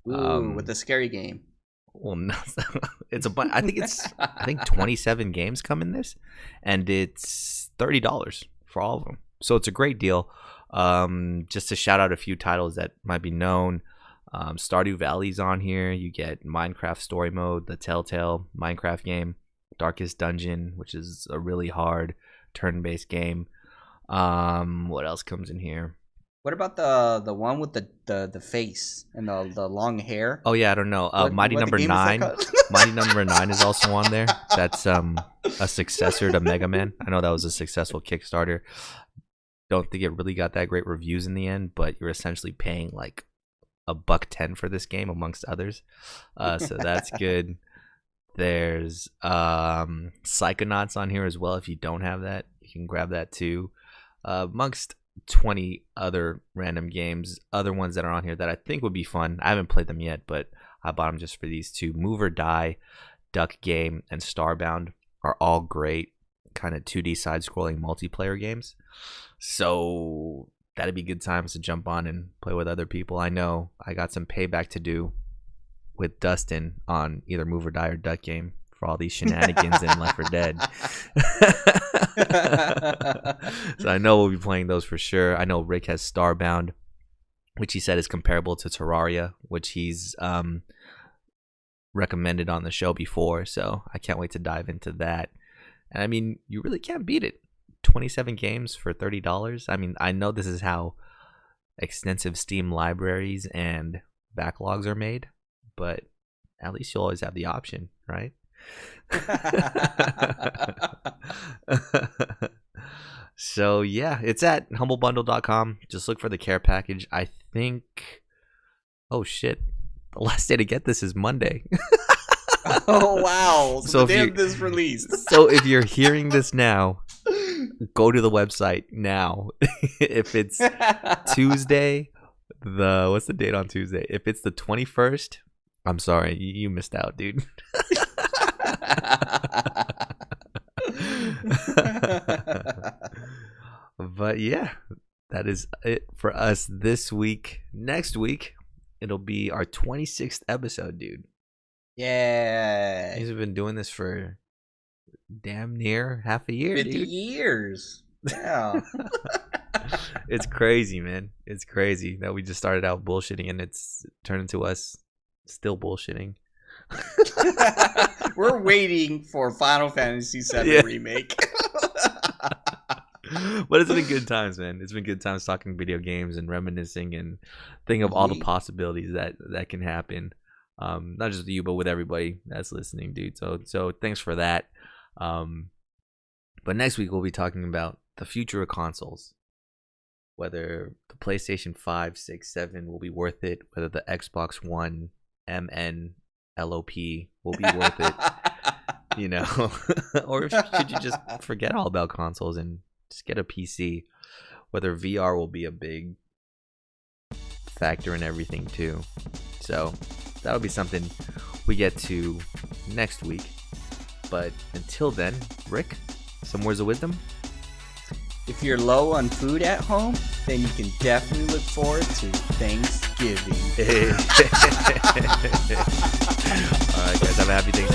Ooh, with the scary game. Well, no, it's a bunch. I think 27 games come in this, and it's $30 for all of them. So it's a great deal. Just to shout out a few titles that might be known. Stardew Valley's on here. You get Minecraft Story Mode, the Telltale Minecraft game, Darkest Dungeon, which is a really hard turn-based game. What else comes in here? What about the one with the face and the long hair? Oh yeah, I don't know. Mighty Number 9. Mighty Number 9 is also on there. That's a successor to Mega Man. I know that was a successful Kickstarter. Don't think it really got that great reviews in the end, but you're essentially paying like $1.10 for this game amongst others. So that's good. There's Psychonauts on here as well. If you don't have that, you can grab that too. Amongst 20 other random games, other ones that are on here that I think would be fun. I haven't played them yet, but I bought them just for these two. Move or Die, Duck Game, and Starbound are all great kind of 2D side-scrolling multiplayer games. So that'd be good times to jump on and play with other people. I know I got some payback to do with Dustin on either Move or Die or Duck Game for all these shenanigans in Left 4 Dead. So I know we'll be playing those for sure. I know Rick has Starbound, which he said is comparable to Terraria, which he's recommended on the show before. So I can't wait to dive into that. And I mean, you really can't beat it. 27 games for $30. I mean, I know this is how extensive Steam libraries and backlogs are made, but at least you'll always have the option, right? So yeah, it's at humblebundle.com. Just look for the care package. I think, oh shit, the last day to get this is Monday. Oh wow, so the day of this release. So if you're hearing this now, go to the website now. If it's Tuesday, what's the date on Tuesday? If it's the 21st, I'm sorry, you missed out, dude. But yeah, that is it for us this week. Next week, it'll be our 26th episode, dude. Yeah. He's been doing this for damn near half a year, 50 dude. years. Yeah. It's crazy, man. It's crazy that we just started out bullshitting and it's turned into us still bullshitting. We're waiting for Final Fantasy VII Remake. But it's been good times, man. It's been good times talking video games and reminiscing and thinking of all the possibilities that can happen. Not just with you, but with everybody that's listening, dude. So thanks for that. But next week we'll be talking about the future of consoles. Whether the PlayStation 5, 6, 7 will be worth it. Whether the Xbox One MN LOP will be worth it. You know, or should you just forget all about consoles and just get a PC? Whether VR will be a big factor in everything too. So that'll be something we get to next week. But until then, Rick, some words of wisdom? If you're low on food at home, then you can definitely look forward to Thanksgiving. All right, guys, have a happy Thanksgiving.